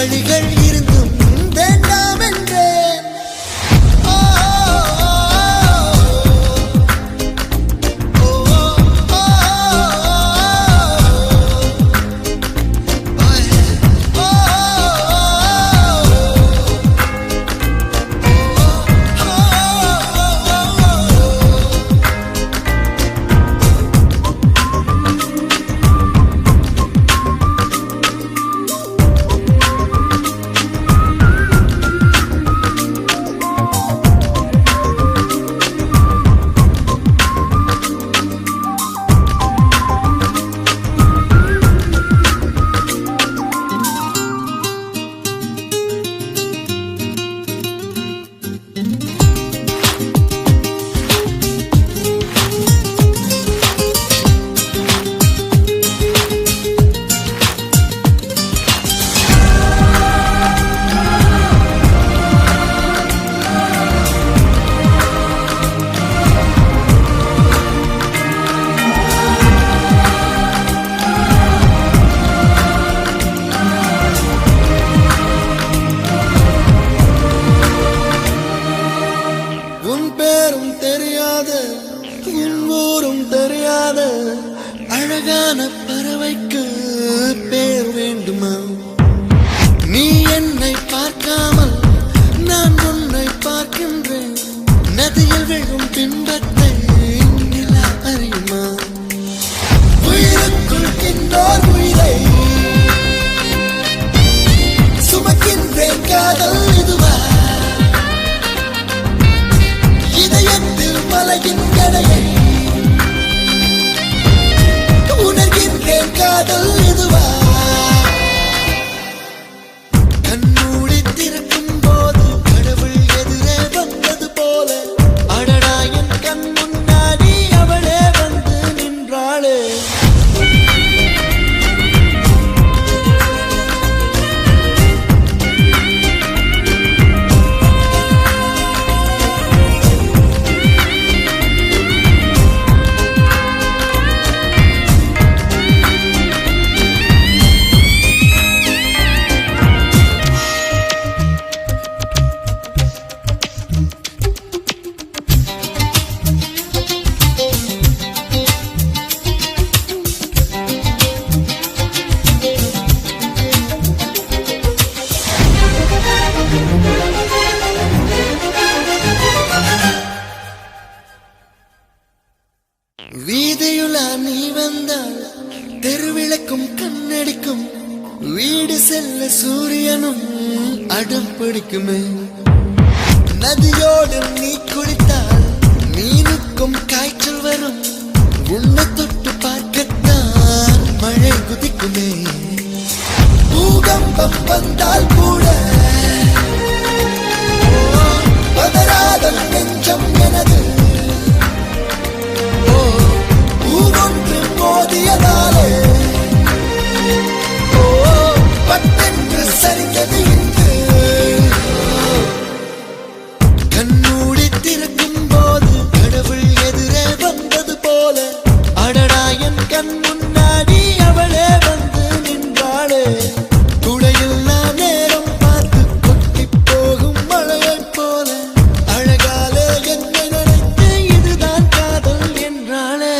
வழிகள் இருந்தும் வேண்டாம் என்றேன். அழகான பறவைக்கு பேர் வேண்டுமா? நீ என்னை பார்க்காமல் நான் உன்னை பார்க்கின்றேன். நதியில் விழும் பின்பத்தை நிலா அறியுமா? உயிருக்குள் இன்னொரு உயிரை சுமக்கின்றேன். காதல் இதுவா? இதயத்தில் மலையின் கடையை உணர்கின்றேன். காதல் இதுவா? கண்மூடி திறக்கும் போது கடவுள் எதிரே வந்தது போல அடடா என் கண் முன்னாடி அவளே வந்து நின்றாளே. வீதியுலா நீ வந்தால் தெருவிளக்கும் கண்ணடிக்கும். வீடு செல்ல சூரியனும் அடம் பிடிக்குமே. நதியோடு நீ குளித்தால் மீனுக்கும் காய்ச்சல் வரும். உன்னை தொட்டு பார்க்கத்தான் மழை குதிக்குமே. பூகம்பம் வந்தால் கூட பதறாத நெஞ்சம் எனது. பூவொன்று மோதியதாலே பட்டென்று சரிந்தது இன்று. கண்மூடி திறக்கும் போது கடவுள் எதிரே வந்தது போல அடடா என் கண் முன்னாடி அவளே வந்து நின்றாளே. துளையில்லா நேரம் பார்த்து கொட்டி போகும் மழையைப் போல அழகாலே என்னை நினைத்து இதுதான் காதல் என்றாளே.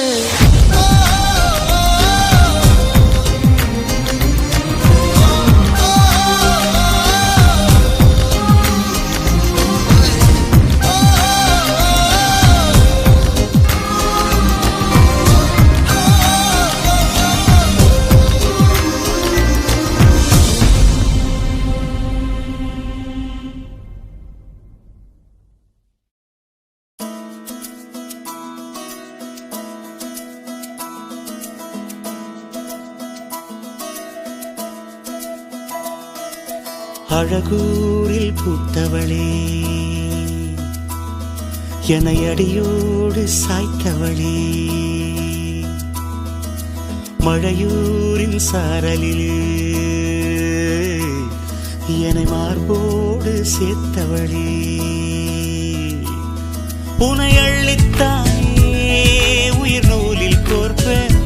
அழகூரில் பூத்தவளே, என்னை அடியோடு சாய்த்தவளே, மழையூரின் சாரலிலே என்னை மார்போடு சேர்த்தவளே, உனை அள்ளித்தானே உயிர் நூலில் கோர்ப்பேன்,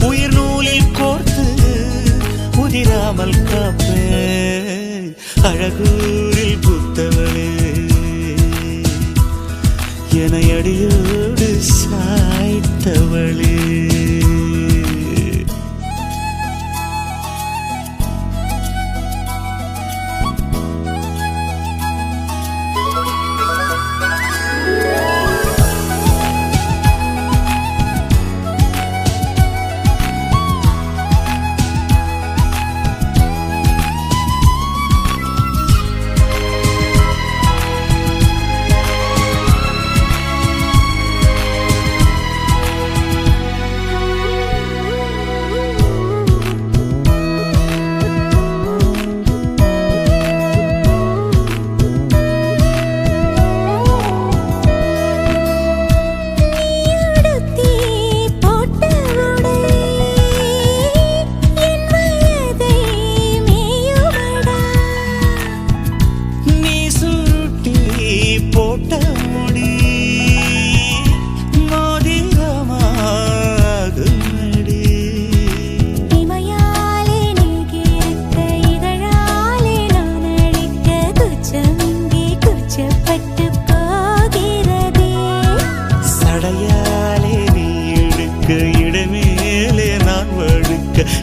உயிர் நூலில் கோர்த்து உதிராமல் காப்பேன். அழகூரில் பூத்தவளே என்னை அடியோடு சாய்த்தவளே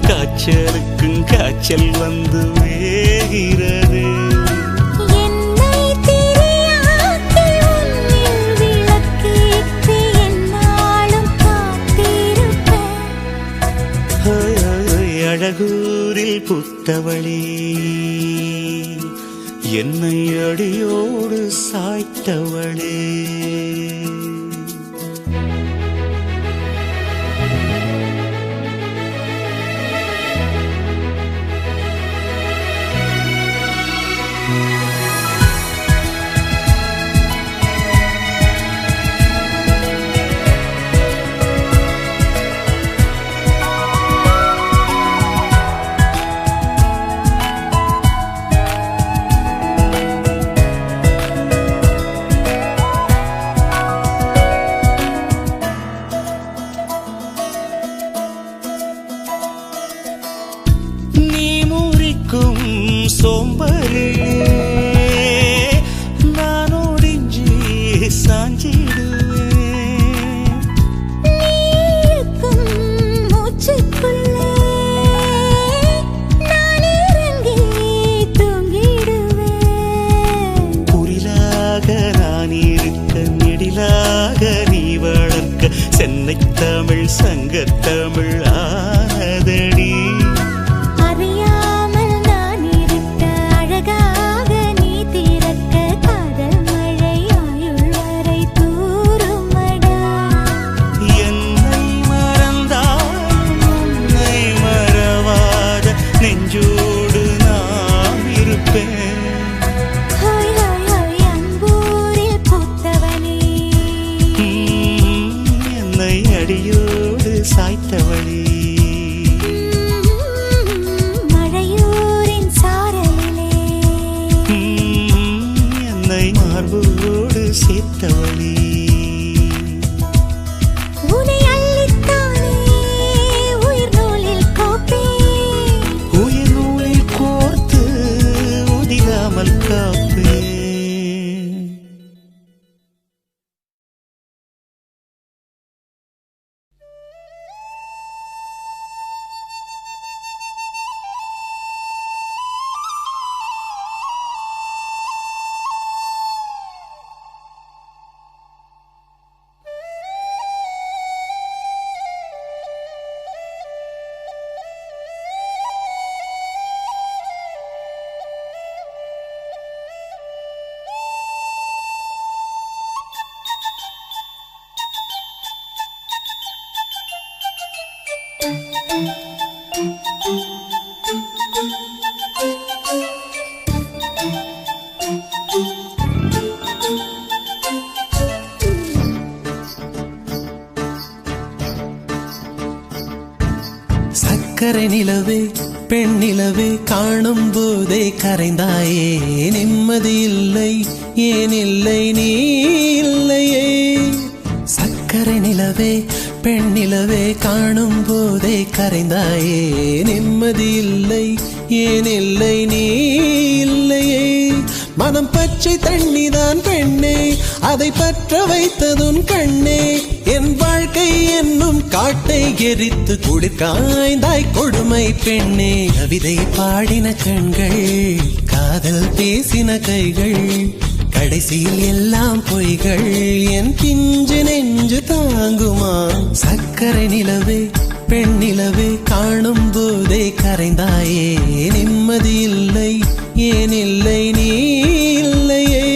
காய்ச்சலுக்கும் காய்ச்சல் வந்து வேகிறது என்னை திரியாக்கி உன்னில் விளக்கேற்றி என்னாலும் காத்திருப்பேன் அழகூரில் புத்தவளே என்னை அடியோடு சாய்த்தவளே சோம்பரிலே நான் ஒடிஞ்சி சாஞ்சிடுவேன் நீக்கும் மூச்சுக்குள்ளே நான் இறங்கி தூங்கிடுவேன் புரிலாக நான் இருக்க நெடிலாக நீ வளர்க்க சென்னை தமிழ் சங்கத்தமிழ் ஆனதடி நெஞ்சோடு நான் இருப்பேன் அன்பூரில் பூத்தவனே என்னை அடியோடு சாய்த்தவளே மழையூரின் சாரலிலே என்னை மார்போடு சேர்த்தவளே சக்கரை நிலவே பெண் நிலவே காணும் போதே கரைந்தாயே நிம்மதி இல்லை ஏன் இல்லை நீ இல்லையே சக்கரை நிலவே பெண் நிலவே காணும் போதே கரைந்தாயே நிம்மதி இல்லை ஏன் இல்லை நீ இல்லையே மனம் பச்சை தண்ணிதான் பெண்ணே, அதை பற்ற வைத்ததுன் கண்ணே. என் வாழ்க்கை என்னும் காட்டை எரித்து குளிர்காய்ந்தாய் கொடுமை பெண்ணே. கவிதை பாடின கண்கள், காதல் பேசின கைகள், கடைசியில் எல்லாம் பொய்கள். என் பிஞ்சு நெஞ்சு தாங்குமா? சக்கரை நிலவே பெண்ணிலவே காணும் போதே கரைந்தாயே. நிம்மதி இல்லை, ஏன் இல்லை நீ இல்லையே.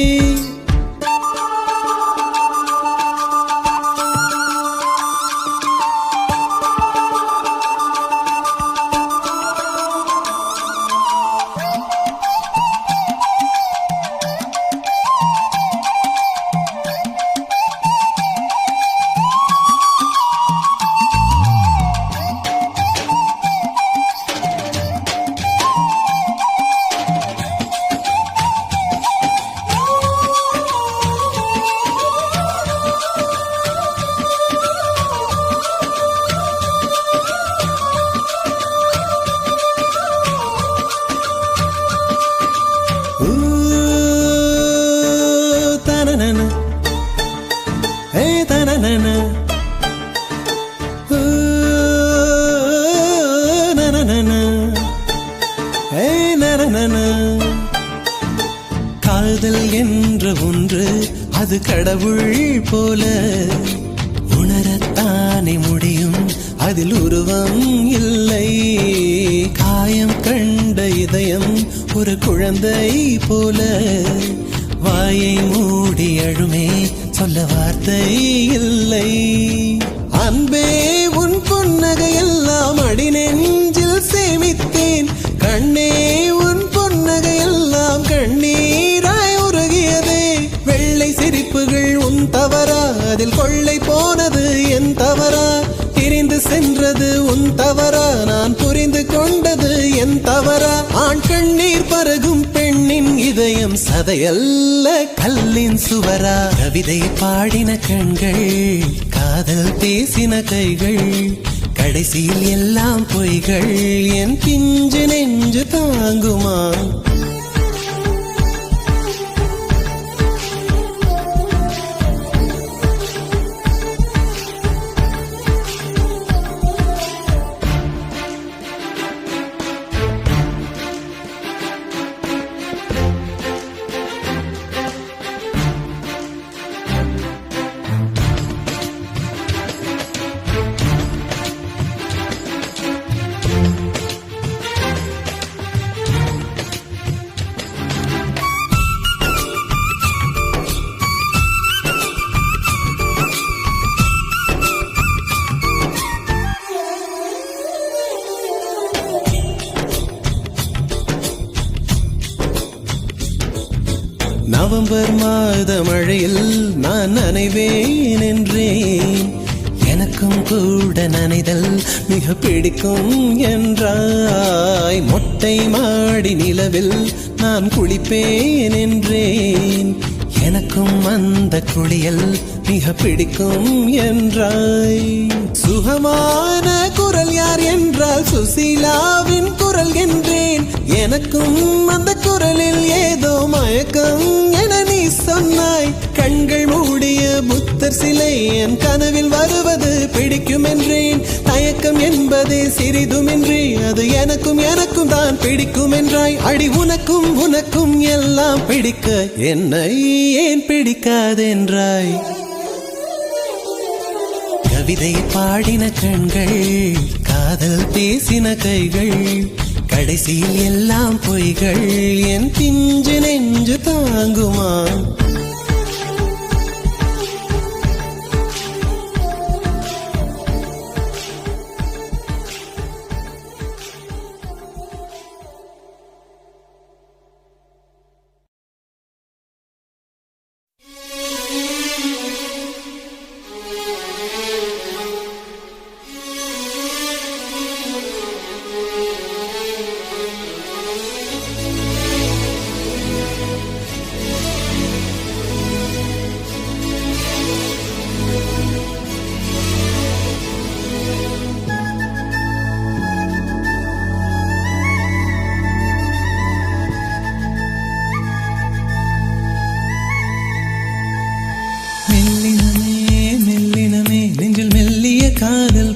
காதல் என்ற ஒன்று அது கடவுள் போல உணரத்தானே முடியும், அதில் உருவம் இல்லை. காயம் கண்ட இதயம் ஒரு குழந்தை போல வாயை மூடி அழுமே, சொல்ல வார்த்தை இல்லை. அன்பே உன் புன்னகை எல்லாம் அடி நெஞ்சில் சேமித்தேன். கண்ணே உன் புன்னகை எல்லாம் கண்ணீராய் உருகியதே. வெள்ளை சிரிப்புகள் உன் தவறா? அதில் கொள்ளை போனது என் தவறா? பிரிந்து சென்றது உன் தவறா? நான் புரிந்து கொண்டது என் தவறா? ஆண் கண்ணீர் பருகும் பெண்ணின் இதயம் சதையல்ல கல்லின் சுவரா? கவிதை பாடின கண்கள், காதல் பேசின கைகள், கடைசியில் எல்லாம் பொய்கள். என் பிஞ்சு நெஞ்சு தாங்குமா? நவம்பர் மாத மழையில் நான் நனைவேன் என்றேன். எனக்கும் கூட நனைதல் மிக பிடிக்கும் என்றாய். மொட்டை மாடி நிலவில் நான் குளிப்பேன் என்றேன். எனக்கும் அந்த குளியல் மிக பிடிக்கும் என்றாய். சுகமான குரல் யார் என்றால் சுசீலாவின் குரல் என்றேன். எனக்கும் அந்த குரலில் ஏதோ மயக்கம் என நீ சொன்னாய். கண்கள் மூடிய புத்தர் சிலை என் கனவில் வருவது பிடிக்கும் என்றேன். தயக்கம் என்பதே சிறிதுமின்றி அது எனக்கும் எனக்கும் தான் பிடிக்கும் என்றாய். அடி உனக்கும் உனக்கும் எல்லாம் பிடிக்க என்னை ஏன் பிடிக்காதென்றாய். கவிதை பாடின கண்கள், காதல் பேசின கைகள், கடைசியில் எல்லாம் பொய்கள். என் பிஞ்சு நெஞ்சு தாங்குமா?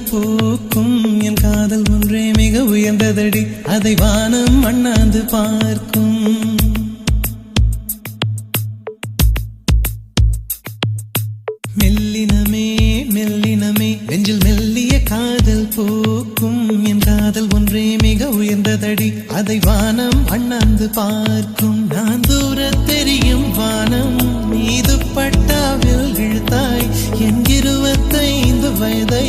பூக்கும் என் காதல் ஒன்றே மிக உயர்ந்ததடி அதை வானம் அண்ணாந்து பார்க்கும் மெல்லினமே மெல்லினமே நெஞ்சில் மெல்லிய காதல் பூக்கும் என் காதல் ஒன்றே மிக உயர்ந்ததடி அதை வானம் அண்ணாந்து பார்க்கும் நான் தூர தெரியும் வானம் மீது பட்டாவில் இழுத்தாய் என் 25 வயதை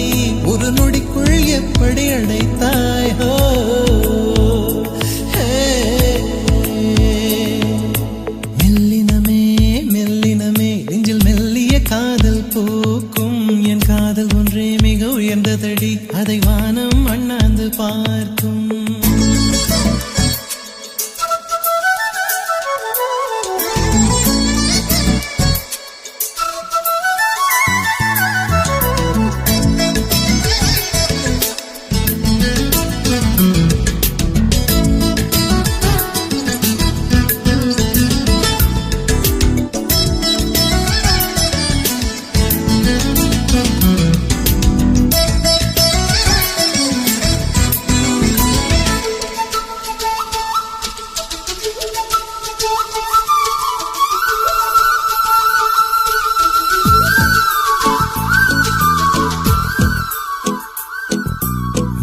ஒரு நொடிக்குள் எப்படி அடைத்தாய் ஹோ மெல்லினமே மெல்லினமே நெஞ்சில் மெல்லிய காதல் பூக்கும் என் காதல் ஒன்றே மிக உயர்ந்ததடி அதை வானம் அண்ணாந்து பார்க்கும்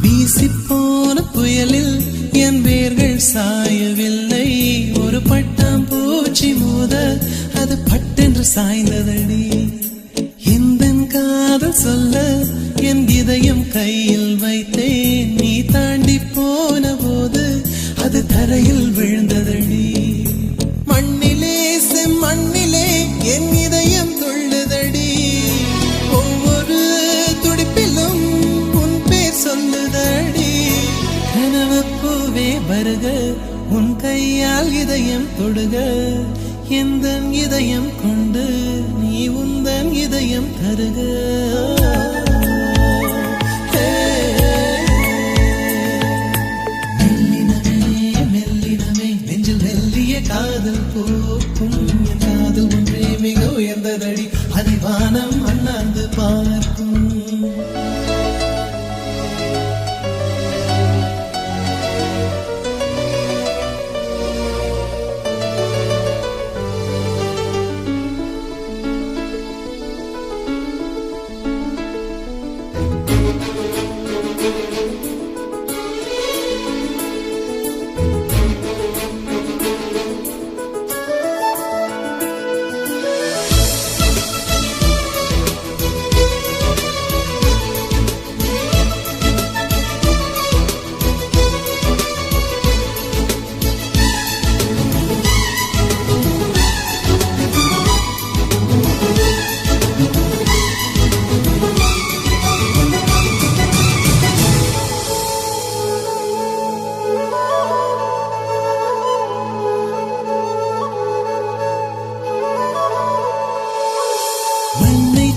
வீசிப்போன புயலில் என் வேர்கள் சாயவில்லை ஒரு பட்டாம் பூச்சி மோத அது பட்டென்று சாய்ந்ததடி எந்தன் காதல் சொல்ல என் இதயம் கையில் வைத்தேன் நீ தாண்டி போன போது அது தரையில் விழுந்ததடி மண்ணிலே செம்மண்ணிலே என் இதயம் துள்ளுதடி ஒவ்வொரு துடிப்பிலும் உன் பேர் சொல்லுதடி கனவு பூவே வருக உன் கையால் இதயம் தொடுக எந்தன் இதயம் கொண்டு நீ உந்தன் இதயம் தருக காதல் பூக்கும் என் காதல் ஒன்றே மிக உயர்ந்ததடி அதை வானம் அண்ணாந்து பார்க்கும்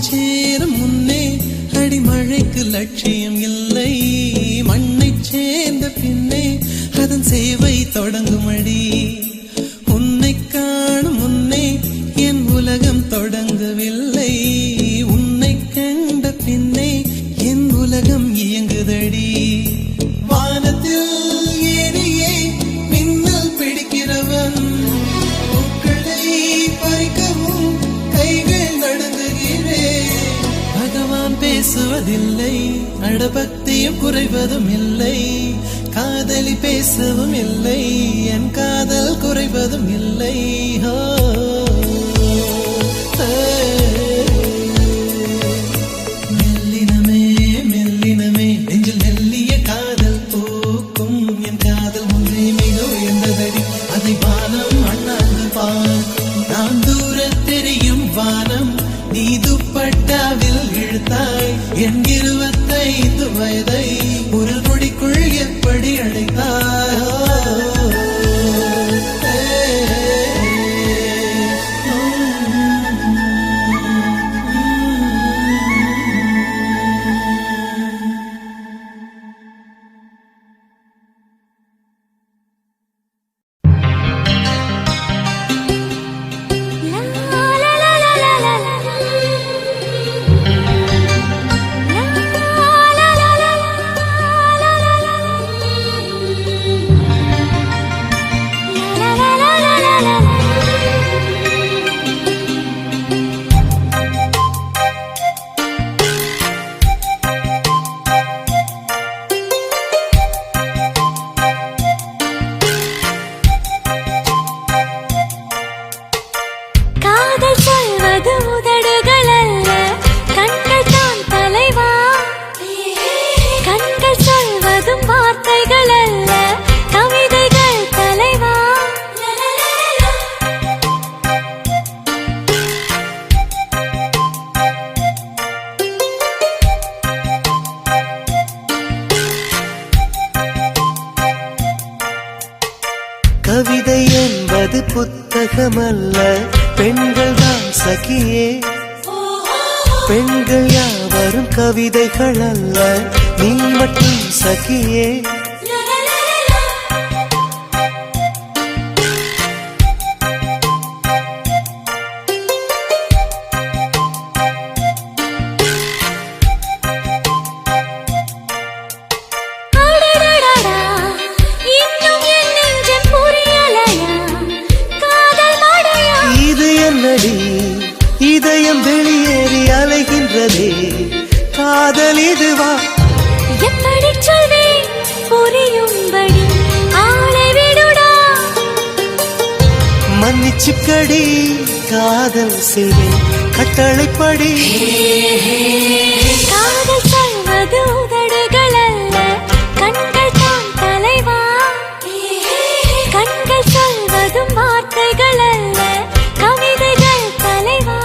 சேரும் முன்னே அடிமழைக்கு லட்சியம் இல்லை மண்ணை சேர்ந்த பின்னே அதன் சேவை தொடங்கும் அடி உன்னை காணும் முன்னே என் உலகம் தொடங்கவில்லை உன்னை கண்ட பின்னே என் உலகம் இயங்குதடி வானத்தில் ஏறியே மின்னல் பிடிக்கிறவன் பூக்களை பறிக்கவும் கைகள் நடுங்குகிறேன் பகவான் பேசுவதில்லை அடபக்தியும் குறைவதும் இல்லை காதலி பேசவும் இல்லை என் காதல் குறைவதும் இல்லை மெல்லினமே மெல்லினமே நெஞ்சில் மெல்லிய காதல் பூக்கும் என் காதல் ஒன்றே மிக உயர்ந்ததடி அதை வானம் அண்ணாந்து பார்க்கும் நான் தூர தெரியும் வானம் நீ துப்பட்டாவில் இழுத்தாய் என் 25 வயதை ஒரு நொடிக்குள் எப்படி அடைத்தாய் படிப்பது புத்தகமல்ல, பெண்கள் தான் சகியே. பெண்கள் யாவரும் கவிதைகள் அல்ல, நீ மட்டும் சகியே. இதயம் வெளியேறி அலைகின்றதே, காதல் இதுவா? எப்படி சொல்வேன் புரியும்படி, ஆளை விடுடா. மன்னிச்சுக்கடி, காதல் செய்வேன் கட்டளைப்படி. காதல் சொல்வது உதடுகள் அல்ல, கண்கள் தான் தலைவா. கண்கள் சொல்வதும் வார்த்தைகள் அல்ல, கவிதைகள் தலைவா.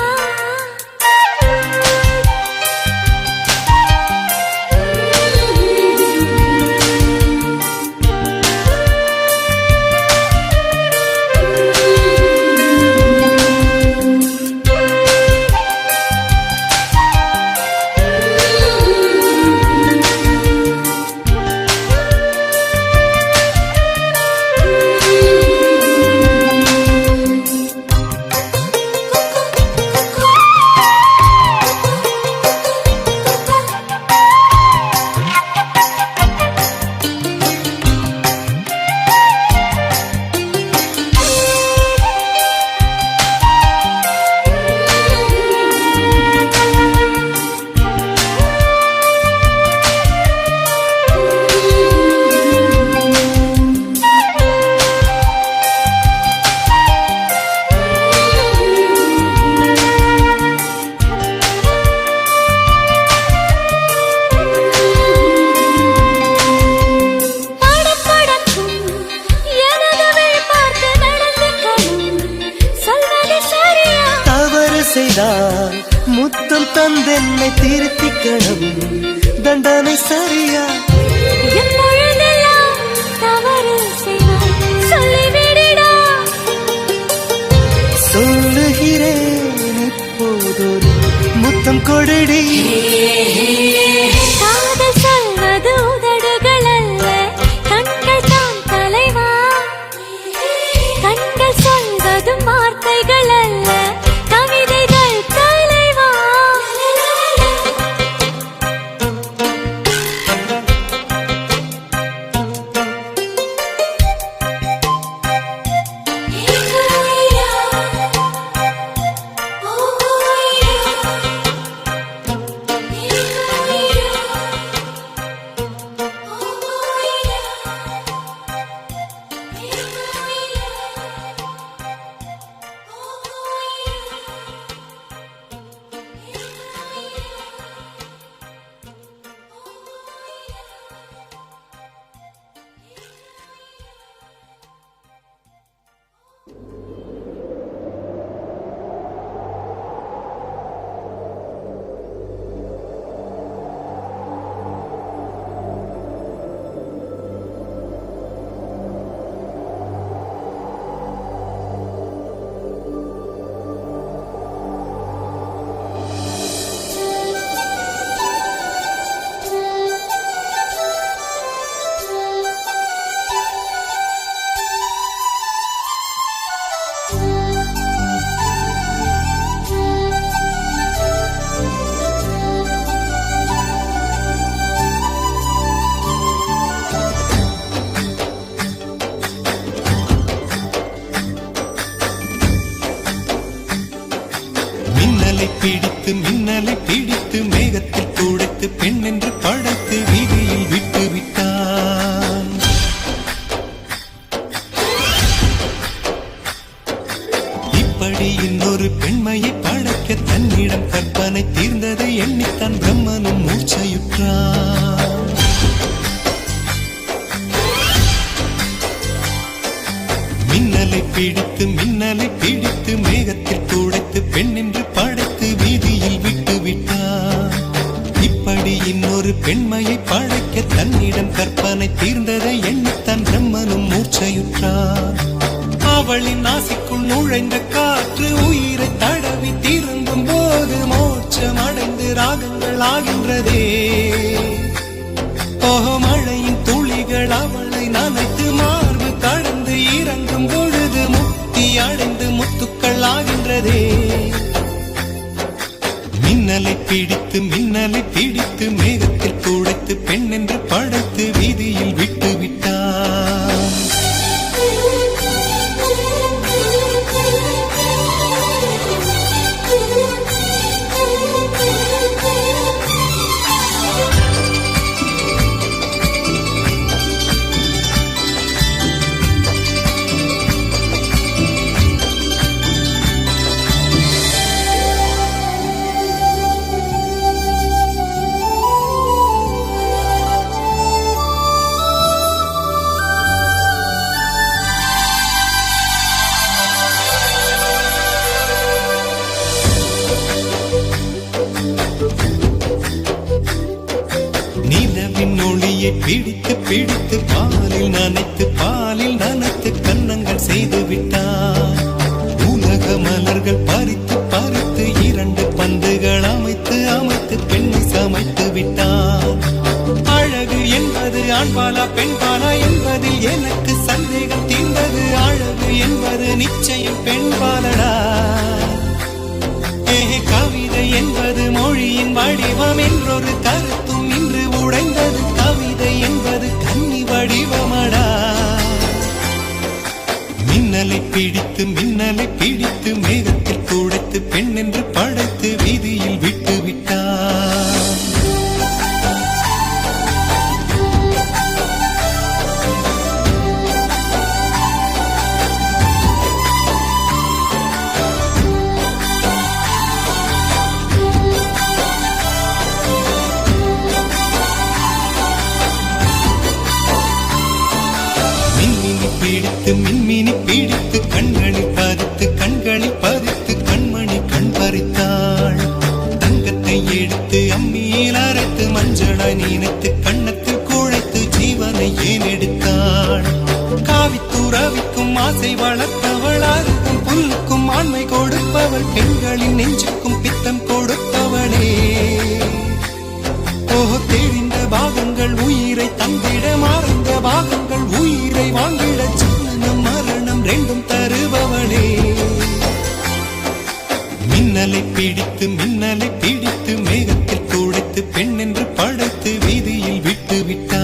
செய்தால் முத்தம் தந்தென்னை திருத்திக்கணும், தண்டனை சரியா? எப்பொழுதெல்லாம் தவறு செய்வாய் சொல்லிவிடடா. சொல்லுகிறேன் இப்போதொரு முத்தம் கொடடி. காதல் சொல்வது உதடுகள் அல்ல, கண்கள் தான் தலைவா. கண்கள் சொல்வதும் வார்த்தைகள் அல்ல, கவிதைகள் தலைவா. மின்னலை பிடித்து மேகத்தில் துடைத்து பெண் என்று படைத்து வீதியில் விட்டு விட்டான். இப்படி இன்னொரு பெண்மையை படைக்க தன்னிடம் கற்பனை தீர்ந்ததை எண்ணித்தான் பிரம்மனும் மூர்ச்சையுற்றான். மின்னலை பிடித்து மேகத்தில் துடைத்து பெண் என்று படைத்து வீதியில் விட்டு விட்டான். இப்படி இன்னொரு பெண்மையை படைக்க தன்னிடம் கற்பனை தீர்ந்ததை எண்ணித்தான் பிரம்மனும் மூர்ச்சையுற்றான். அவளின் நாசிக்குள் நுழைந்த காற்று உயிரை தடவி திரும்பும் போது மோட்சம் அடைந்து ராகங்கள் ஆகின்றதே. ஓஹோ, மழையின் துளிகள் அவளை நனைத்து மார்பு கடந்து இறங்கும் பொழுது முக்தி அடைந்து முத்துக்கள் ஆகின்றதே. மின்னலை பிடித்து மேகத்தில் துடைத்து பெண் என்று படைத்து வீதியில் விட்டு விட்டார். பிடித்து பாலில் நனைத்து கன்னங்கள் செய்து விட்டார். உலக மலர்கள் பறித்து இரண்டு பந்துகள் அமைத்து பெண்ணை சமைத்து விட்டார். அழகு என்பது ஆண்பாலா பெண்பாலா என்பதில் எனக்கு சந்தேகம் தீர்ந்தது. அழகு என்பது நிச்சயம் பெண்பாலடா. கவிதை என்பது மொழியின் வடிவம் என்றொரு கருத்தும் இன்று உடைந்தது. கவிதை என்பது கன்னி வடிவமடா. மின்னலை பிடித்து மேகத்தில் துடைத்து பெண் என்று படைத்து வீதியில் விட்டு விட்டார். மின்மினி பிடித்து கண்களில் பதித்து கண்மணி கண் பறித்தாள். தங்கத்தை எடுத்து அம்மியில் அரைத்து மஞ்சளாய் நினைத்து கண்ணத்தில் குழைத்து ஜீவனை ஏன் எடுத்தாள். காவித்துறவிக்கும் ஆசை வளர்த்தவள், அருகும் புல்லுக்கும் ஆண்மை கொடுப்பவள், பெண்களின் நெஞ்சுக்கும் பித்தம் கொடுத்தவளே. ஓஹோ, தெரிந்த பாகங்கள் உயிரை தந்திட, மறந்த பாகங்கள் உயிரை வாங்கிட, ஜனனம் மரணம் ரெண்டும் தருபவளே. மின்னலை பிடித்து மேகத்தில் துடைத்து பெண் என்று படைத்து வீதியில் விட்டு விட்டான்.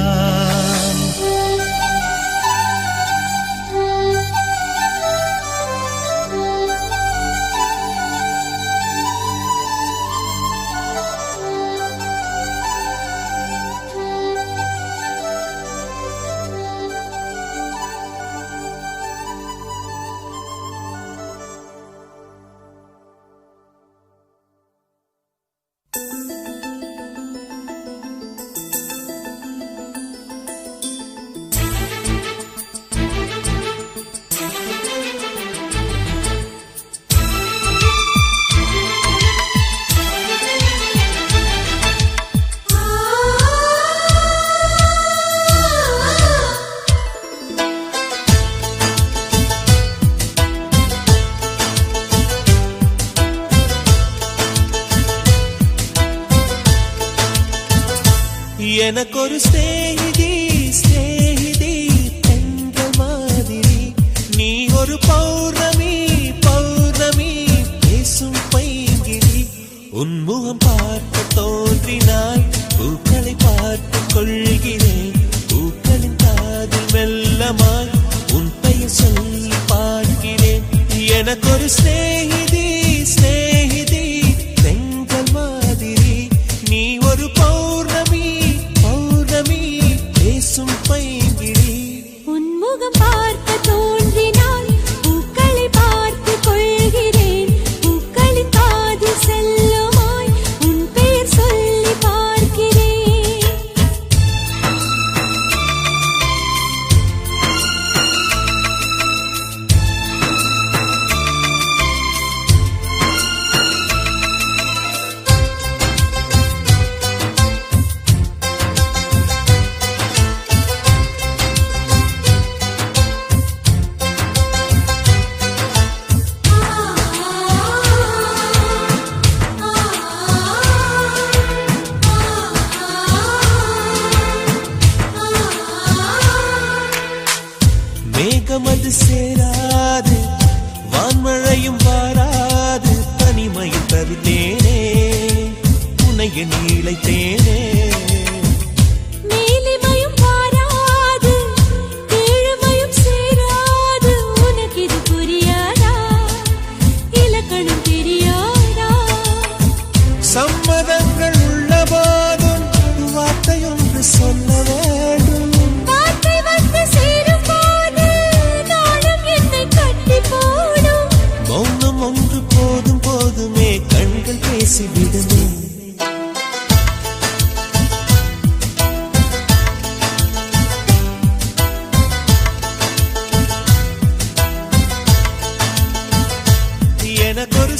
எனக்கொரு ஸ்நேகிதி பெண்கள் மாதிரி, நீ ஒரு பௌர்ணமி பேசும் பைங்கிரி. உன்முகம் பார்க்க தோன்றினாய், பூக்களை பார்த்து கொள்கிறேன். பூக்களின் காதில் மெல்லமாய் உன் பெயர் சொல்லி பார்க்கிறேன். எனக்கொரு ஸ்நேகிதி பெண்கள் மாதிரி, நீ ஒரு பௌர்ணமி பேசும் பைங்கிரி. உன்முகம் பார்க்க தோன்றினாய், பூக்களை பார்த்து கொள்கிறேன். பூக்களின் காதில் செல்லுமாய் உன் பெயர் சொல்லி பார்க்கிறேன்.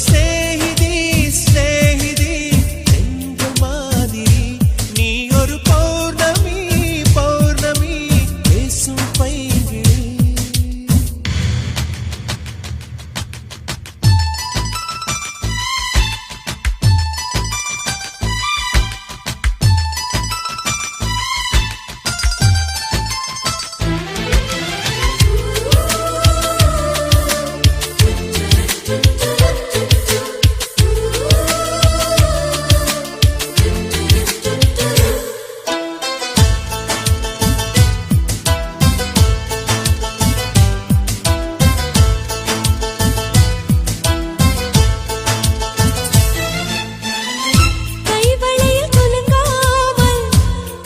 ஸ்நேகிதி ஸ்நேகிதி என்ற மாதிரி நீ ஒரு பௌர்ணமி பௌர்ணமி பேசும் பைங்கிழி. கைவளையில் குலுங்காமல்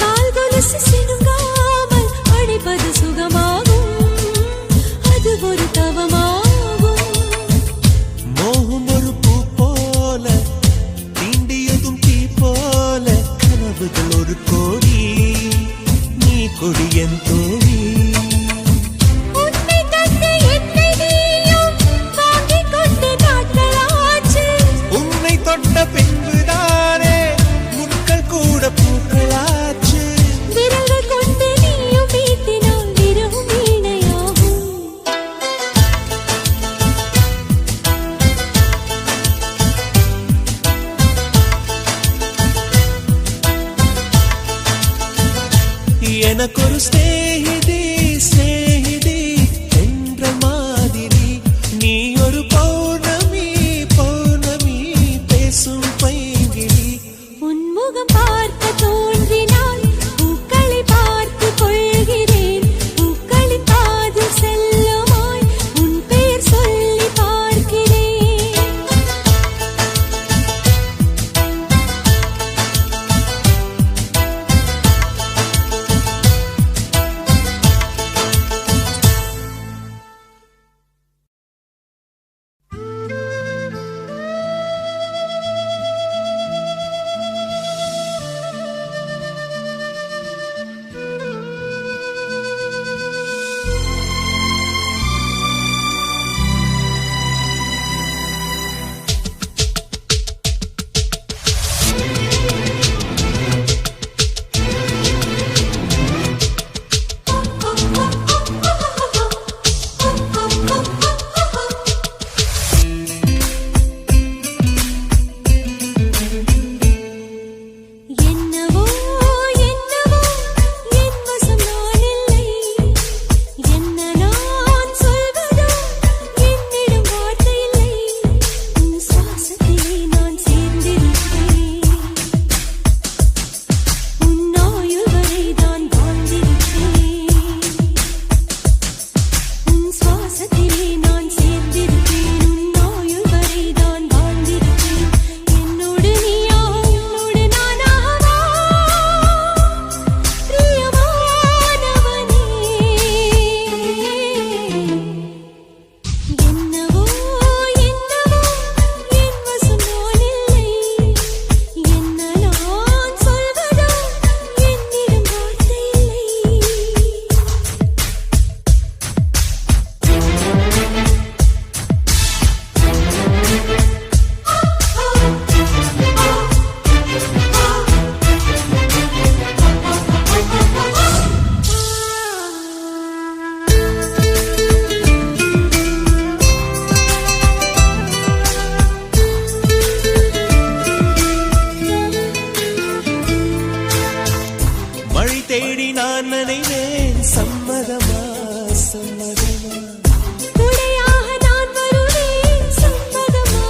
கால் கொலுசு சினுங்காமல் அழைப்பது சுகமாகும், அது ஒரு தவமாகும். மோகம் ஒரு பூ போல தீண்டியதும் தீ போல கனவுகள் ஒரு கோடி நீ கொடியன் தோழி. உன்னை கண்டு என்னை நீயும் வாங்கிக் கொண்டு நாட்களாச்சு. உன்னை தொட்ட பின்புதானே முட்கள் கூட பூக்களாச்சு. விரல்கள் கொண்டு நீயும் வீட்டினால் விரவும் வீணையாகும். எனக்கொரு ஸ்நேகிதி ஸ்நேகிதி என்ற மாதிரி நீ ஒரு பௌர்ணமி பௌர்ணமி பேசும் பைங்கிழி. உன்முகம் பார்க்க தோன்றினால் பூக்களை பார்த்து கொள்கிறேன். பூக்களின் காதில் செல்லுமாய் உன் பெயர் சொல்லி பார்க்கிறேன். என்னவோ என்னவோ என் வசம் நான் இல்லை. என்ன நான் சொல்வதோ என்னிடம் வார்த்தை இல்லை. உன் சுவாசத்திலே நான் சேர்ந்திருக்கிறேன். உன் ஆயுள் வரை நான் வாழ்ந்திருக்கிறேன். உன் சுவாசத்திலே நான் சேர்ந்திருக்கிறேன். உன் ஆயுள் வரை நான் வாழ்ந்திருக்கிறேன். என்னோடு நீயா உன்னோடு நானாவா பிரியமானவனே. என்னவோ என்னவோ என் வசம் நான் இல்லை. என்ன நான் சொல்வதோ என்னிடம் வார்த்தை இல்லை. மழை தேடி நான் நினைவேன் சம்மதமா சம்மதமா. துணையாக நான் வருவேன் சம்மதமா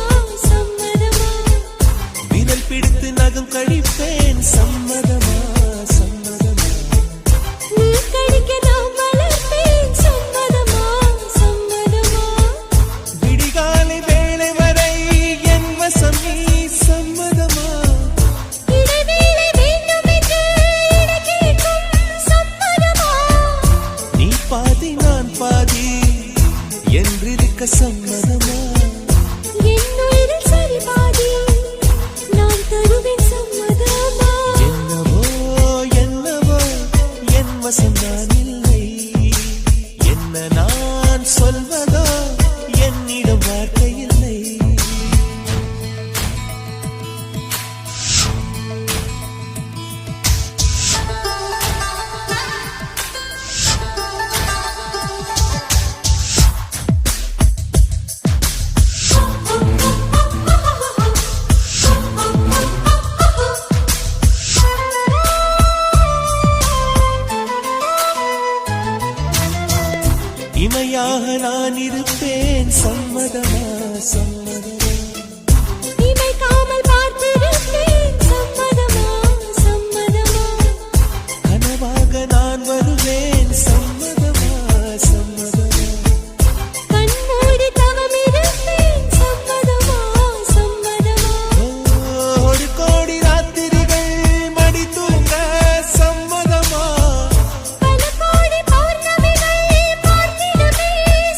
சம்மதமா இமைக்காமல் பார்த்திருப்பேன் சம்மதமா சம்மதமா கனவாக நான் வருவேன் சம்மதமா சம்மதமா கண்மூடி தவமிருப்பேன் சம்மதமா சம்மதமா ஒரு கோடி ராத்திரிகள் மடி தூங்க சம்மதமா பல கோடி பௌர்ணமிகள் பார்த்திடுமே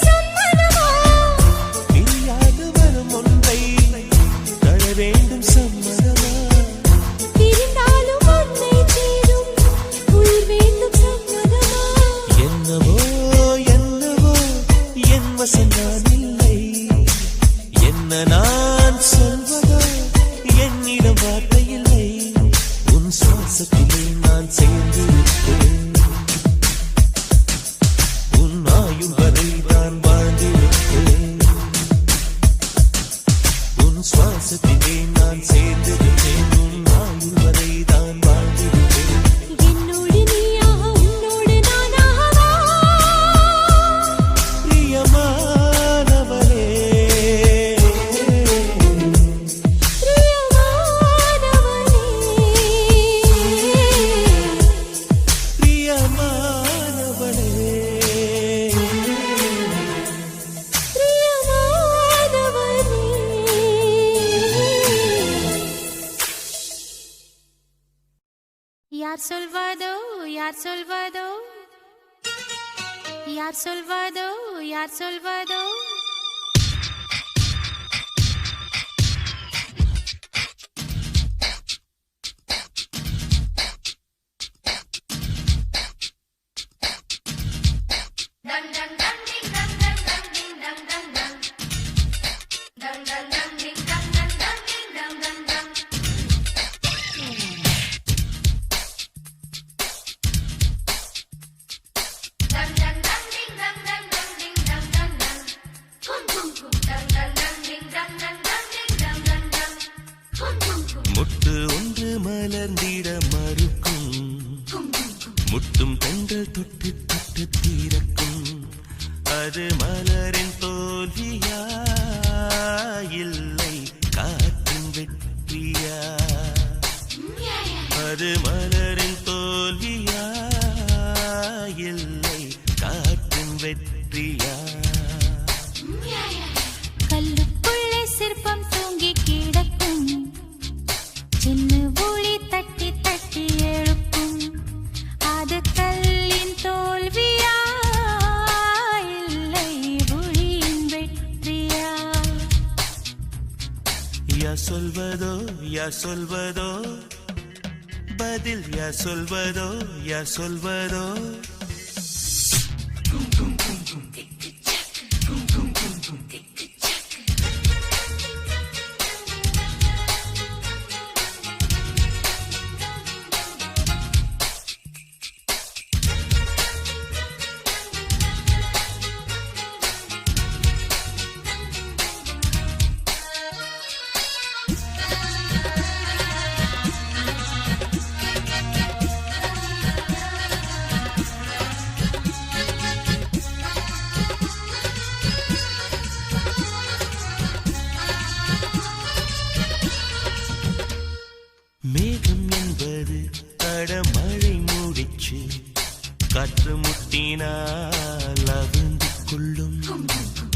சம்மதமா பிரியாது வரும் ஒன்றை தர வேண்டும் சம்மதமா பிரிந்தாலும் உன்னை சேரும் உயிர் வேண்டும் சம்மதமா என்னவோ என்னவோ என் வசம் நான் இல்லை என்ன நான் சொல்வதோ என்னிடம் வார்த்தை இல்லை உன் சுவாசத்திலே நான் சேர்ந்து விட்டேன் உன் ஆயுள் வரை நான் வாழ்ந்திருப்பேன் உன் சுவாசத்திலே நான் சேர்ந்து விட்டேன் உன் ஆயுள் வரை தான் வாழ்ந்திருப்பேன் என்னோடு நீயாக உன்னோடு நானாகவா பிரியமானவரே பிரியமானவனே பிரியமானவளே யார் சொல்வதோ யார் சொல்வதோ யார் சொல்வதோ யார் சொல்வதோ முட்டு ஒன்று மலர்ந்திட மறுக்கும் முட்டும் பெண்கள் தொட்டு தொட்டு தீரக்கும் அது மலரின் தோல்வியா இல்லை காற்றின் வெற்றியா அது மலரின் தோல்வியா இல்லை காற்றின் வெற்றியா கல்லுக்குள்ளே சிற்பம் தூங்கி கிடக்கும் சின்ன ஒளி தட்டி தட்டி எழுப்பும் அது கல்லின் தோல்வியா இல்லை ஒளியின் வெற்றியா யார் சொல்வதோ யார் சொல்வதோ பதில் யார் சொல்வதோ யார் சொல்வதோ மேகம் என்பது அடமழை மூடிச்சு காற்று முட்டினால் அவிழ்ந்து கொள்ளும்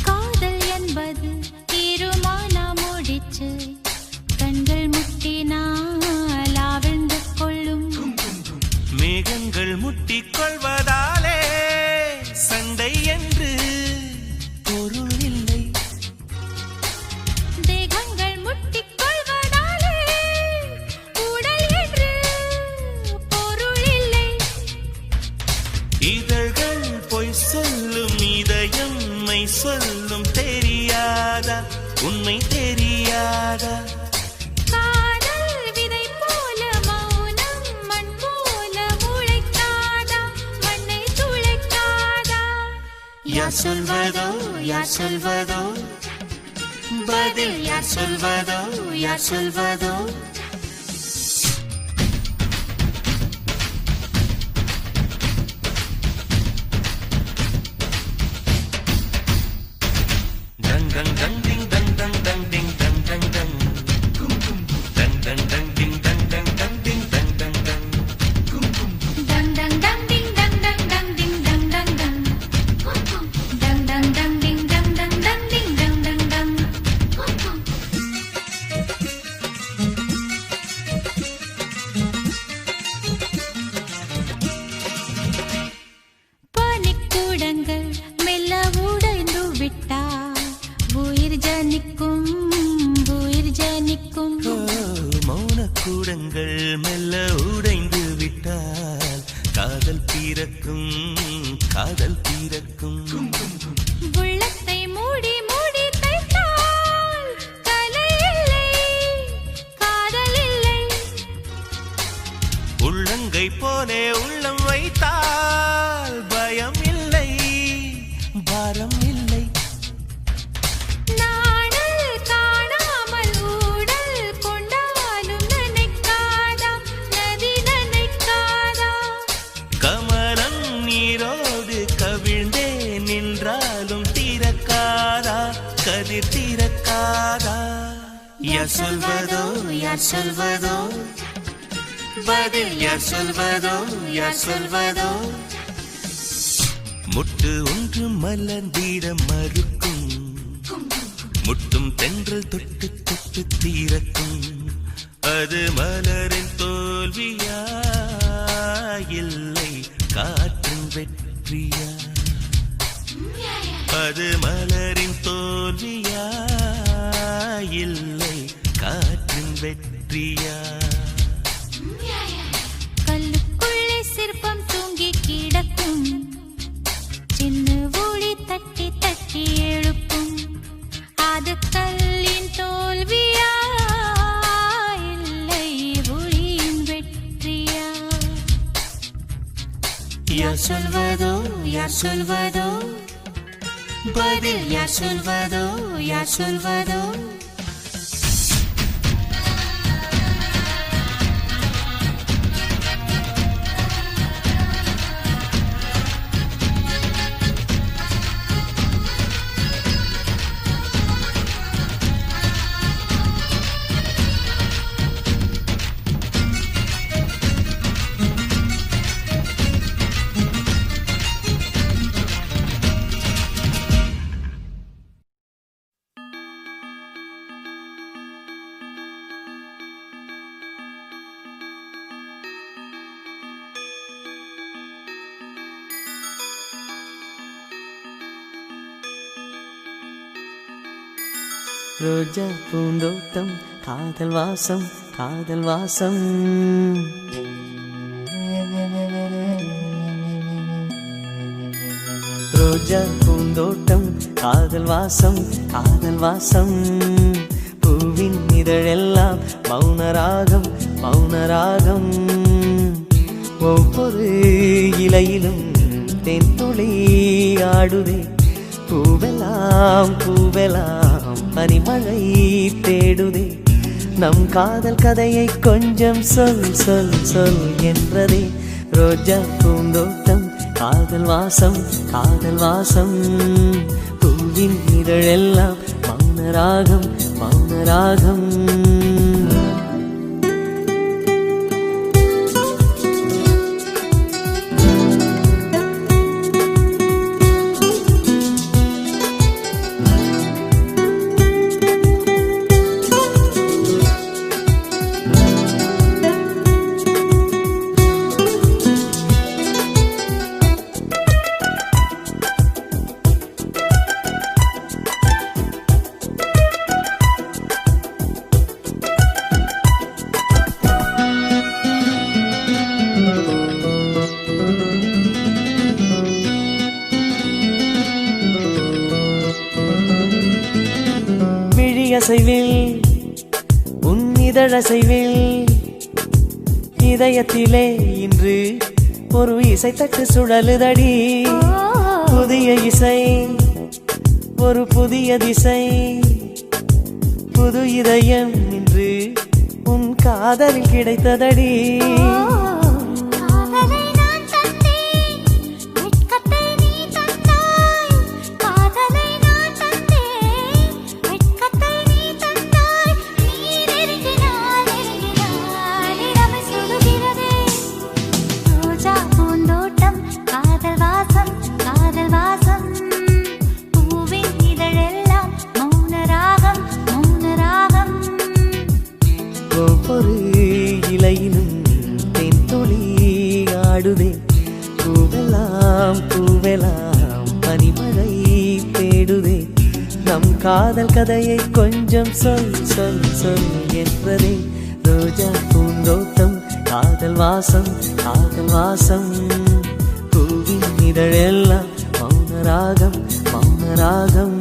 காதல் என்பது தீருமானா முடிச்சு கண்கள் முட்டினால் ஆழ்ந்து கொள்ளும் மேகங்கள் முட்டிக் கொள்வதாலே சண்டை என்று பொருள் இல்லை தேகங்கள் முட்டிக் கொள்வதாலே உடல் என்று பொருள் இல்லை இதழ்கள் பொய் சொல்லும் இதயம் மெய் சொல்லும் தெரியாதா உண்மை தெரியாதா காதல் விதை போல மௌனம் மண் போல முளைக்காதா மண்ணை துளைக்காதா யார் சொல்வதோ யார் சொல்வதோ பதில் யார் சொல்வதோ யார் சொல்வதோ dang dang dang ding dang உயிர் ஜனிக்கும் உயிர் ஜனிக்கும். மௌனக்கூடங்கள் மெல்ல உடைந்து விட்டால் காதல் பிறக்கும் காதல் பிறக்கும். உள்ளத்தை மூடி மூடி தைத்தால் கலை இல்லை காதல் இல்லை. உள்ளங்கை போலே உள்ளம் வைத்தால் பயம் இல்லை பாரம் இல்லை. நாணல் காணாமல் ஊடல் கொண்டாலும் நினைக்காதா நதி நினைக்காதா. கமலம் நீரோடு கவிழ்ந்தே நின்றாலும் தீரக்காதா கதிர் தீரக்காதா. யார் சொல்வதோ யார் சொல்வதோ பதில் யார் சொல்வதோ யார் சொல்வதோ. முட்டு ஒன்று மலர்ந்திட மறுக்கும் முட்டும் தென்றல் தொட்டு தொட்டு தீரக்கும். அது மலரின் தோல்வியா இல்லை காற்றின் வெற்றியா. அது மலரின் தோல்வியா இல்லை காற்றின் வெற்றியா. கல்லுக்குள்ளே சிற்பம் தூங்கி கிடக்கும் சின்ன ஒளி தட்டி தட்டி எழுப்பும். அது கல்லின் தோல்வியா இல்லை ஒளியின் வெற்றியா. யார் சொல்வதோ யார் சொல்வதோ பதில் யார் சொல்வதோ யார் சொல்வதோ. ரோஜா பூந்தோட்டம் காதல் வாசம் காதல் வாசம். ரோஜா பூந்தோட்டம் காதல் வாசம் காதல் வாசம். பூவின் இதழெல்லாம் மௌனராகம் மௌனராகம். ஒவ்வொரு இலையிலும் தென்துளி ஆடுதே. பூவெல்லாம் பூவெல்லாம் பனிமழை தேடுதே. நம் காதல் கதையை கொஞ்சம் சொல் சொல் சொல் என்றதே. ரோஜா பூந்தோட்டம் காதல் வாசம் காதல் வாசம். பூவின் இதழெல்லாம் மௌனராகம் மௌனராகம். அசைவில் உன் இதழசைவில் இதயத்திலே இன்று ஒரு இசைத்தட்டு சுழலுதடி. புதிய இசை ஒரு புதிய திசை. புது இதயம் இன்று உன் காதலில் கிடைத்ததடி. ஒவ்வொரு இலையிலும் கதையை கொஞ்சம் சொல் சொல் சொல் என்றதே ரோஜா பூந்தோட்டம் காதல் வாசம் காதல் வாசம் பூவின் இதழெல்லாம் மௌன ராகம் மௌன ராகம்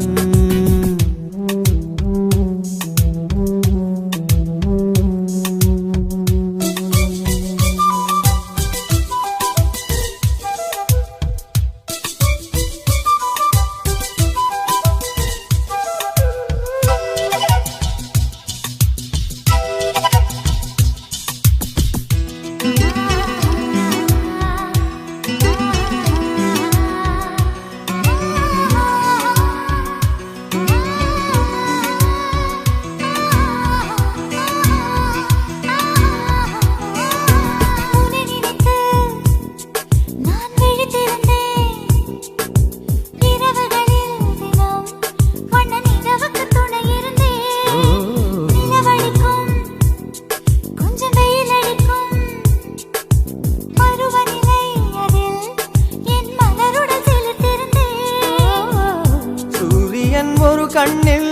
கண்ணில்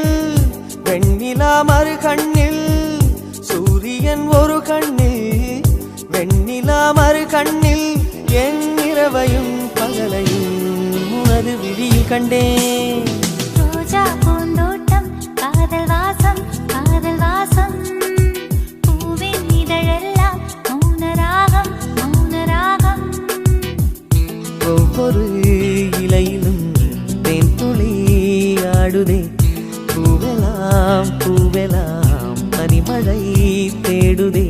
வெண்ணிலா மறு கண்ணில் சூரியன் ஒரு கண்ணில் வெண்ணிலா மறு கண்ணில் என் இரவையும் பகலையும் உனது விழியில் கண்டேன் ரோஜா பூந்தோட்டம் காதல் வாசம் காதல் வாசம் பூவின் இதழெல்லாம் மௌன ராகம் மௌன ராகம் ஒவ்வொரு இலையிலும் தேன் துளி ஆடுதே பூவெல்லாம் பூவெல்லாம் பனிமழை தேடுதே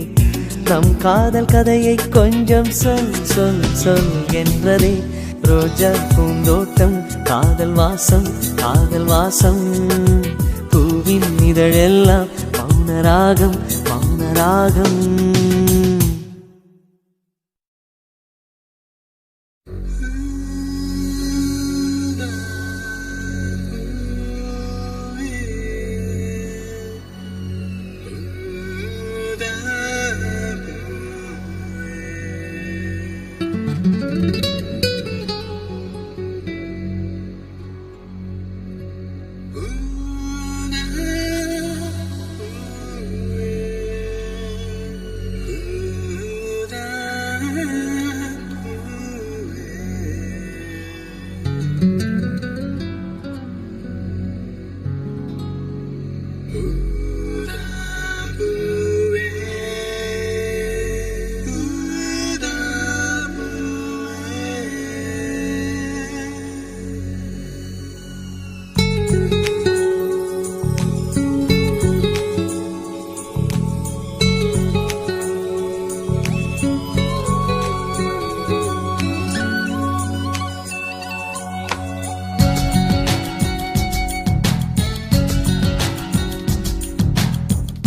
நம் காதல் கதையை கொஞ்சம் சொல் சொல் சொல் என்றதே ரோஜா பூந்தோட்டம் காதல் வாசம் காதல் வாசம் பூவின் இதழெல்லாம் மௌன ராகம் மௌன ராகம்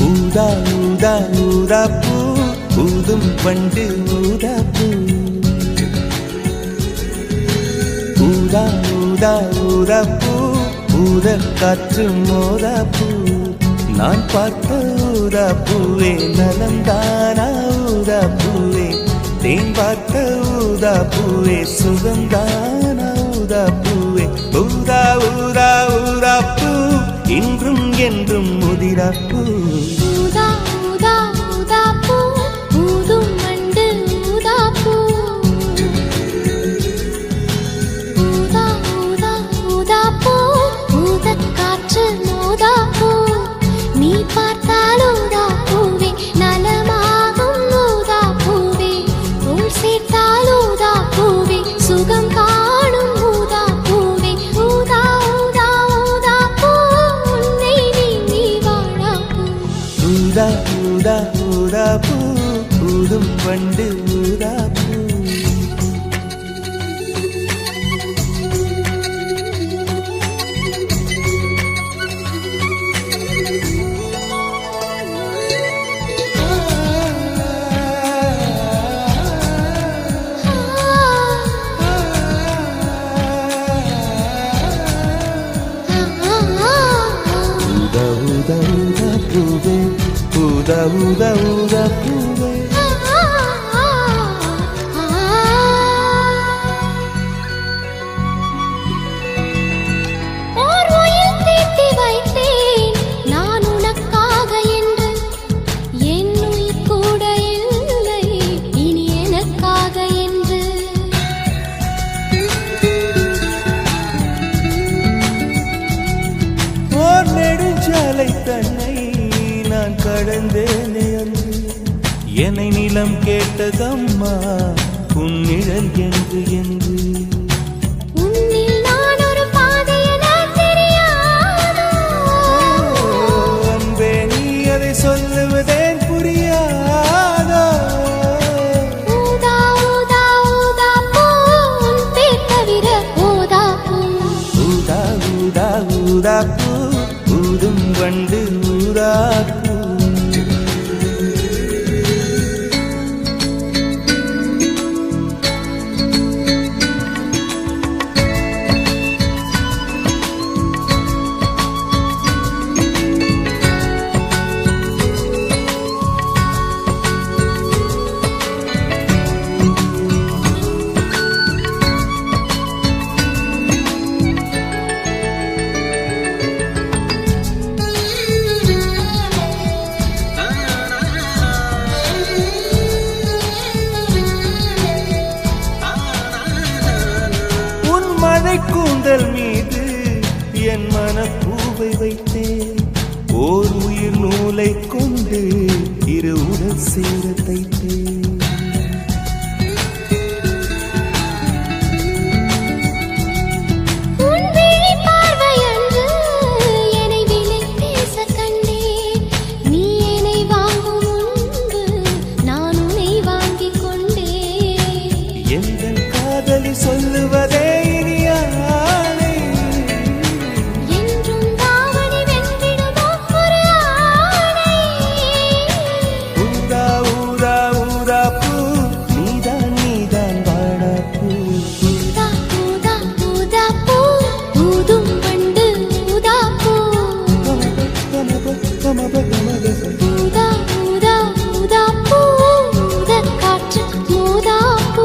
ஊதா ஊதா ஊதாப்பூ ஊதும் பண்டு ஊதாப்பூ ஊதா ஊதா ஊதாப்பூ ஊத காற்று மோதாப்பூ நான் பார்த்த ஊதாப்பூவே நலந்தானா ஊதாப்பூவே தேன் பார்த்த ஊதாப்பூவே சுகந்தானா ஊதாப்பூவே ஊதா ஊதா ஊதாப்பூ இன்றும் என்றும் முதிராப்பூ ஊதா ஊதா ஊதாப்பூ ஊதும் மண்டு ஊதாப்பூ ஊதா ஊதா ஊதாப்பூ ஊதக் காற்று மோதாப்பூ நீ பார்த்தால் ஊதாப்பூவே நலமாகும் ஊதாப்பூவே உள் சேர்த்தால் ஊதாப்பூவே சுகம் காணும் ஊதாப்பூவே ஊதா ஊதா ஊதாப்பூ உன்னை நீ வாழாப்பூ ஊதா ஊதா ஊதாப்பூ ஊதும் பண்டு ஊதாப்பூ ஊதா ஊதா ஊதா பூவே ஓர் உயிர் தீட்டி வைத்தேன் எல்லை தன்னை நான் கடந்தேனே அன்று என்னை நிலம் கேட்டதம்மா உன் நிழல் என்று என்று உன்னில் நான் ஒரு பாதை என தெரியாதோ அன்பே நீ அதை சொல்லுவதேன் புரியாதோ ஊதா ஊதா ஊதா பூ உன் பேர் தவிர ஊதா பூ ஊதா ஊதா ஊதா பூ ஊதும் வண்டு ஊதா பூ கூந்தல் மீது என் மனப்பூவை வைத்தேன் ஓர் உயிர் நூலை கொண்டு இரு உடல் சேர தைத்தேன் உன் விழி பார்வையன்று என்னை விலை பேச கண்டேன் நீ என்னை வாங்கும் முன்பு நான் உன்னை வாங்கிக் கொண்டேன் எங்கள் காதலி சொல்லுவதே ஊதா ஊதா ஊதா பூ ஊதக் காற்று ஊதா பூ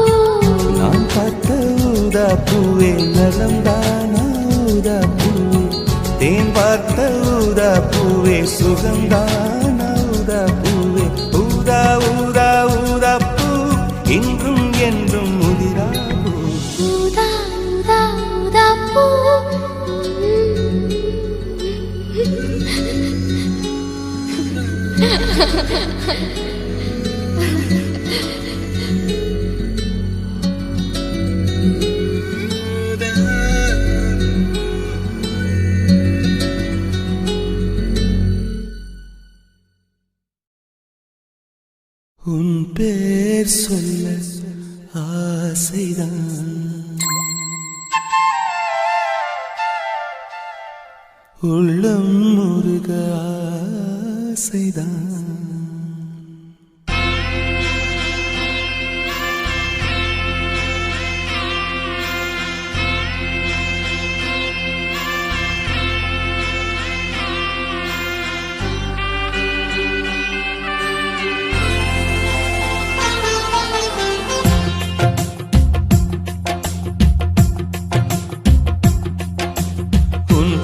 நான் பார்த்த ஊதா பூவே நலம்தானா ஊதா பூவே தேன் பார்த்த ஊதா பூவே சுகம்தானா ஊதா பூவே ஊதா ஊதா ஊதா பூ இன்றும் என்றும் முதிரா பூ ஊதா ஊதா ஊதா பூ உன் பேர் சொல்ல ஆசைதான் உள்ளம் முருக ஆசைதான்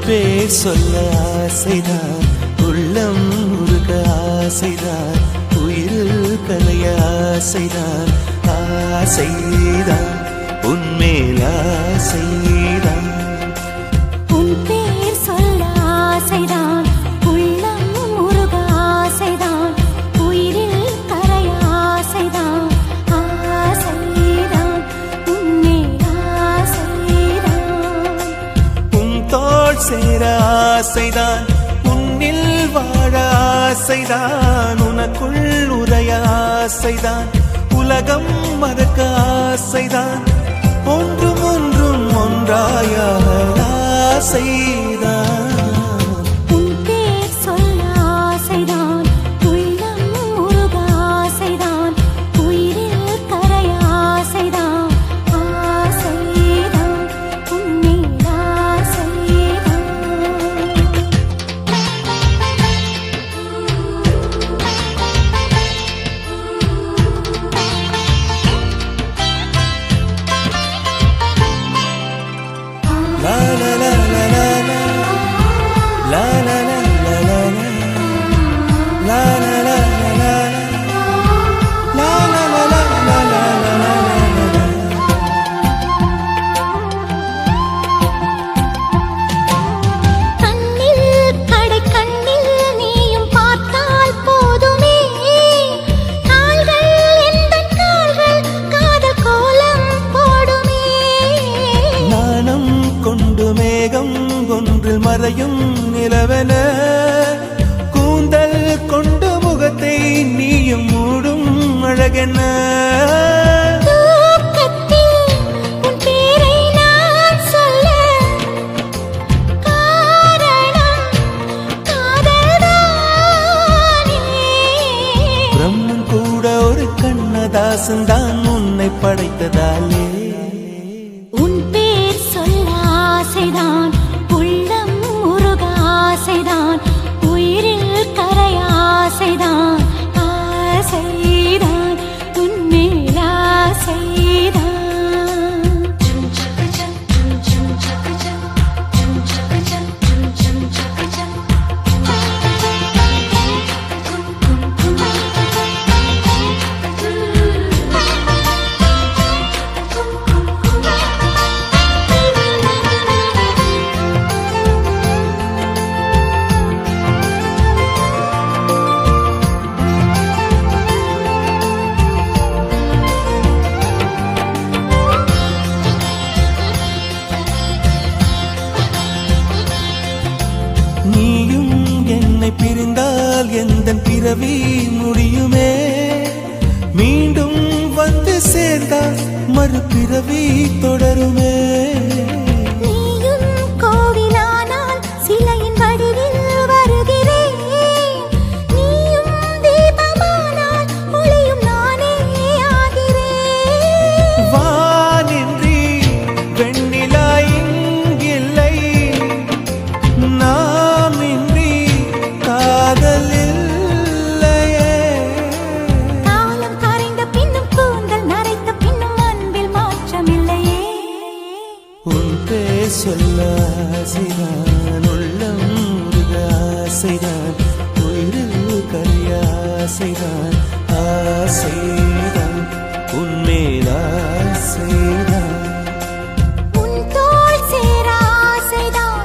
பேர் சொல்ல ஆசைதான் உள்ளம் முருக ஆசைதான் உயிரில் கலைய ஆசைதான் ஆசைதான் உன்மேல் ஆசைதான் உன் பேர் சொல்ல ஆசைதான் உள்ளம் முருக ஆசைதான் உயிரில் கரைய ஆசைதான் ஆசைதான் உன்மேல் ஆசைதான் உன் தோள் சேர ஆசைதான் உன்னில் வாழ ஆசைதான் உனக்குள் உரைய ஆசைதான் உலகம் மறக்க ஆசைதான் ஒன்றும் ஒன்றும் ஒன்றாய ஆசைதான் உன் பேர் சொல்ல ஆசைதான் உள்ளம் முருக ஆசைதான் உயிரில் கரைய ஆசைதான் ஆசைதான் உன்மேல் ஆசைதான் la la la la la la Kannadasan தான் உன்னை படைத்ததாலே உன் பேர் சொல்ல ஆசைதான் உள்ளம் உருக ஆசைதான் உயிரில் கரைய ஆசைதான் ஆசைதான் உன்மேல் ஆசைதான் நீயும் என்னை பிரிந்தால் எந்தன் பிறவி முடியுமே மீண்டும் வந்து சேர்ந்தால் மறுபிறவி தொடருமே நீயும் கோவிலானால் சிலையின் வடிவில் வருகிறேன் நீயும் தீபமானால் ஒளியும் நானே ஆகிறேன் வானின்றி வெண்ணிலா இங்கில்லை நாமின்றி காதல் இல்லையே காலம் கரைந்த பின்னும் கூந்தல் நரைத்த பின்னும் அன்பில் மாற்றமில்லையே உன் பேர் சொல்ல ஆசைதான் உள்ளம் உருக ஆசைதான் உயிரில் கரிய ஆசைதான் ஆசைதான் உன்மேல் ஆசைதான் உன் தோள் சேர ஆசைதான்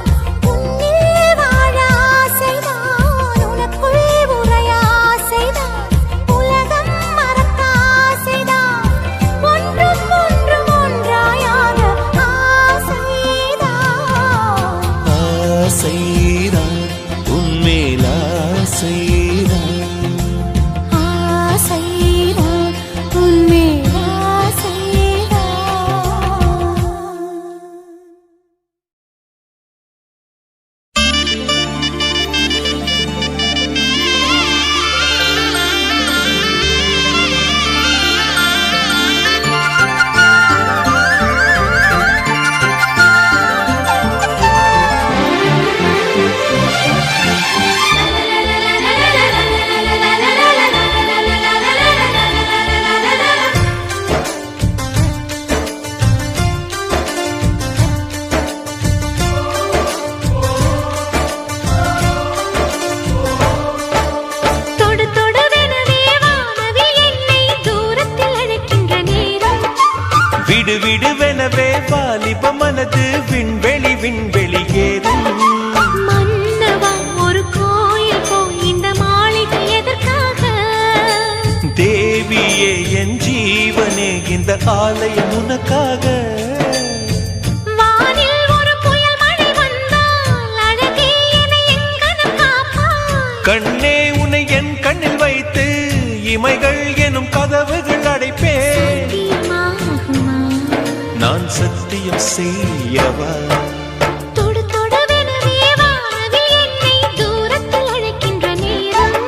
உன்னில் வாழ ஆசைதான் உனக்குள் உறைய ஆசைதான் உலகம் மறக்க ஆசைதான் ஒன்றும் ஒன்றும் ஒன்றாயாக ஆசைதான் ஆசைதான் உன்மேல் ஆசைதான் ஆசைதான் உன்மேல் ஆசைதான் தொடு தொடுவெனவே வானவில் என்னை தூரத்தில் அழைக்கின்ற நேரம் விடு விடுவெனவே வாலிப மனது விண்வெளி விண்வெளி ஏறும் மன்னவா ஒரு கோயில் போய் இந்த மாளிகை எதற்காக தேவியே என் ஜீவனே இந்த ஆலயம் உனக்காக வானில் ஒரு புயல் மழை வந்தால் அழகே என்னை எங்கனம் காப்பாய் கண்ணே உன்னை என் கண்ணில் வைத்து இமைகள் எனும் கதவுகள் அடைப்பேன் தீமாகுமா நான் சத்தியம் செய்யவா தொடு தொடுவெனவே வானவில் என்னை தூரத்தில் அழைக்கின்ற நேரம்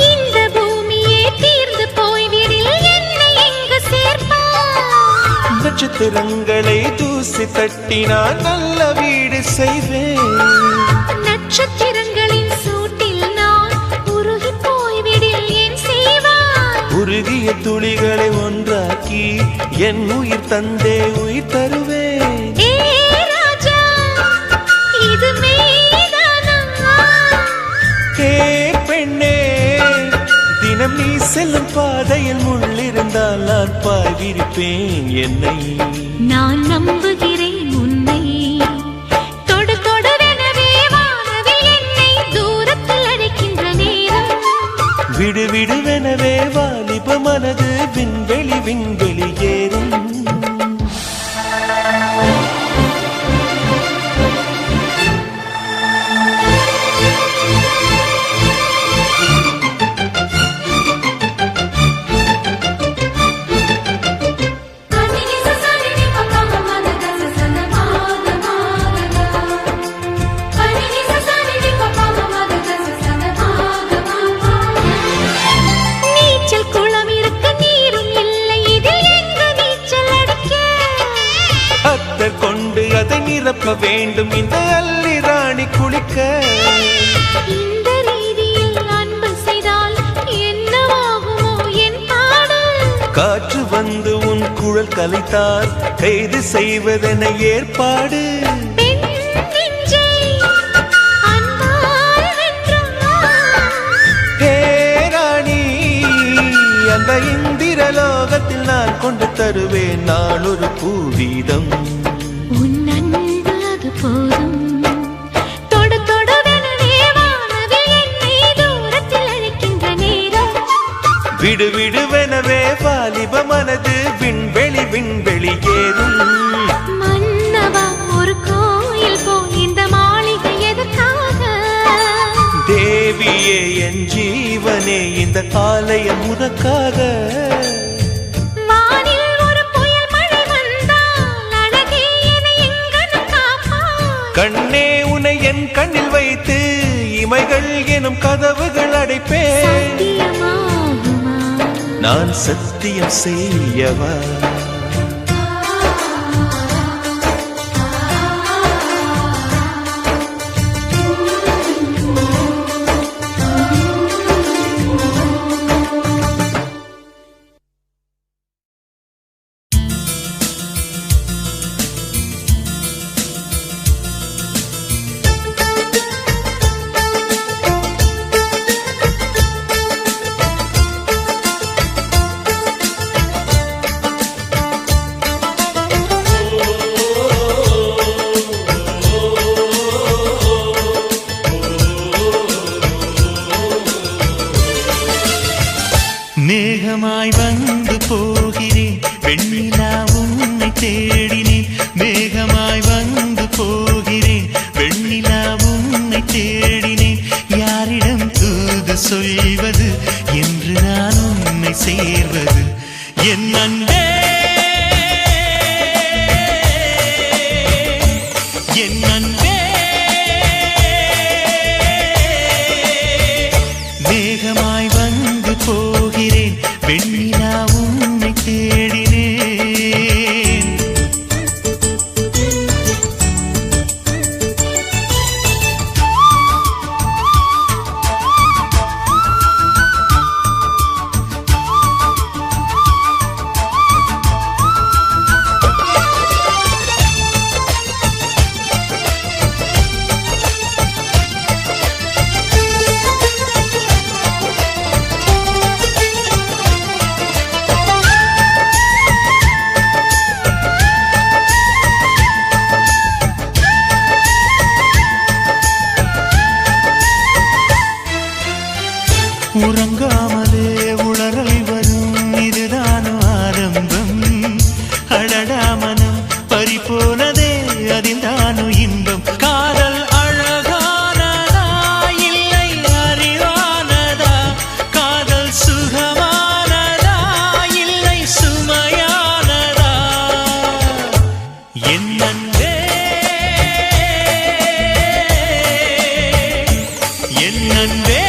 இந்த பூமியே தீர்ந்து போய்விடில் என்னை எங்கு சேர்ப்பாய் நட்சத்திரங்களை தூசி தட்டினால் நல்ல வீடு செய்வேன் நட்சத்திரங்களின் சூட்டில் நான் உருகி போய்விடில் என் செய்வாய் உருகிய துளிகளை ஒன்றாக்கி என் உயிர் தந்தே உயிர் தருவேன் ஏ ராஜா இது மெய்தானா ஏ பெண்ணே தினம் நீ செல்லும் பாதையில் முள்ளிருந்தால் நான் பாய்விருப்பேன் என்னை நான் நம்புகிறேன் உன்னை தொடு தொடுவெனவே வானவில் என்னை தூரத்தில் அழைக்கின்ற நேரம் வாலிப மனது விண்வெளி விண்வெளி ஏறும். கொண்டு அதை நிரப்ப வேண்டும் இந்த அல்லி ராணி குளிக்க. இந்த ரீதியில் அன்பு செய்தால் என்னவாகுமோ என் பாடல். காற்று வந்து உன் குழல் கலைத்தால் கைது செய்வதென ஏற்பாடு. அந்த இந்திரலோகத்தில் நான் கொண்டு தருவேன் நான் ஒரு பூவீதம். உன் அன்பு அது போதும். தொடு தொடுவெனவே வானவில் என்னை தூரத்தில் அழைக்கின்ற நேரம். விடு விடுவெனவே வாலிப மனது விண்வெளி விண்வெளி ஏறும். மன்னவா ஒரு கோயில் போல் இந்த மாளிகை எதற்காக? தேவியே என் ஜீவனே இந்த ஆலயம் உனக்காக. வானில் ஒரு புயல் மழை வந்தால் அழகே என்னை எங்கனம் காப்பாய். கண்ணே உனை என் கண்ணில் வைத்து இமைகள் எனும் கதவுகள் அடைப்பேன். சத்தியமாகுமா? நான் சத்தியம் செய்யவா? மேகமாய் வந்து போகிறேன் வெண்ணிலா உன்னை தேடினேன். மேகமாய் வந்து போகிறேன் வெண்ணிலா உன்னை தேடினேன். யாரிடம் தூது சொல்வது என்று நான் உன்னை சேர்வது? என் அன்பே என் அன்பே மேகமாய் வந்து போகிறேன் வெண்ணிலா உன்னை தேடினேன். உறங்காமலே உளறல் வரும் இதுதான் ஆரம்பம். அடடா மனம் பறிபோனதே அதில்தானோ இன்பம். காதல் அழகானதா இல்லை அறிவானதா? காதல் சுகமானதா இல்லை சுமையானதா? என் அன்பே என் அன்பே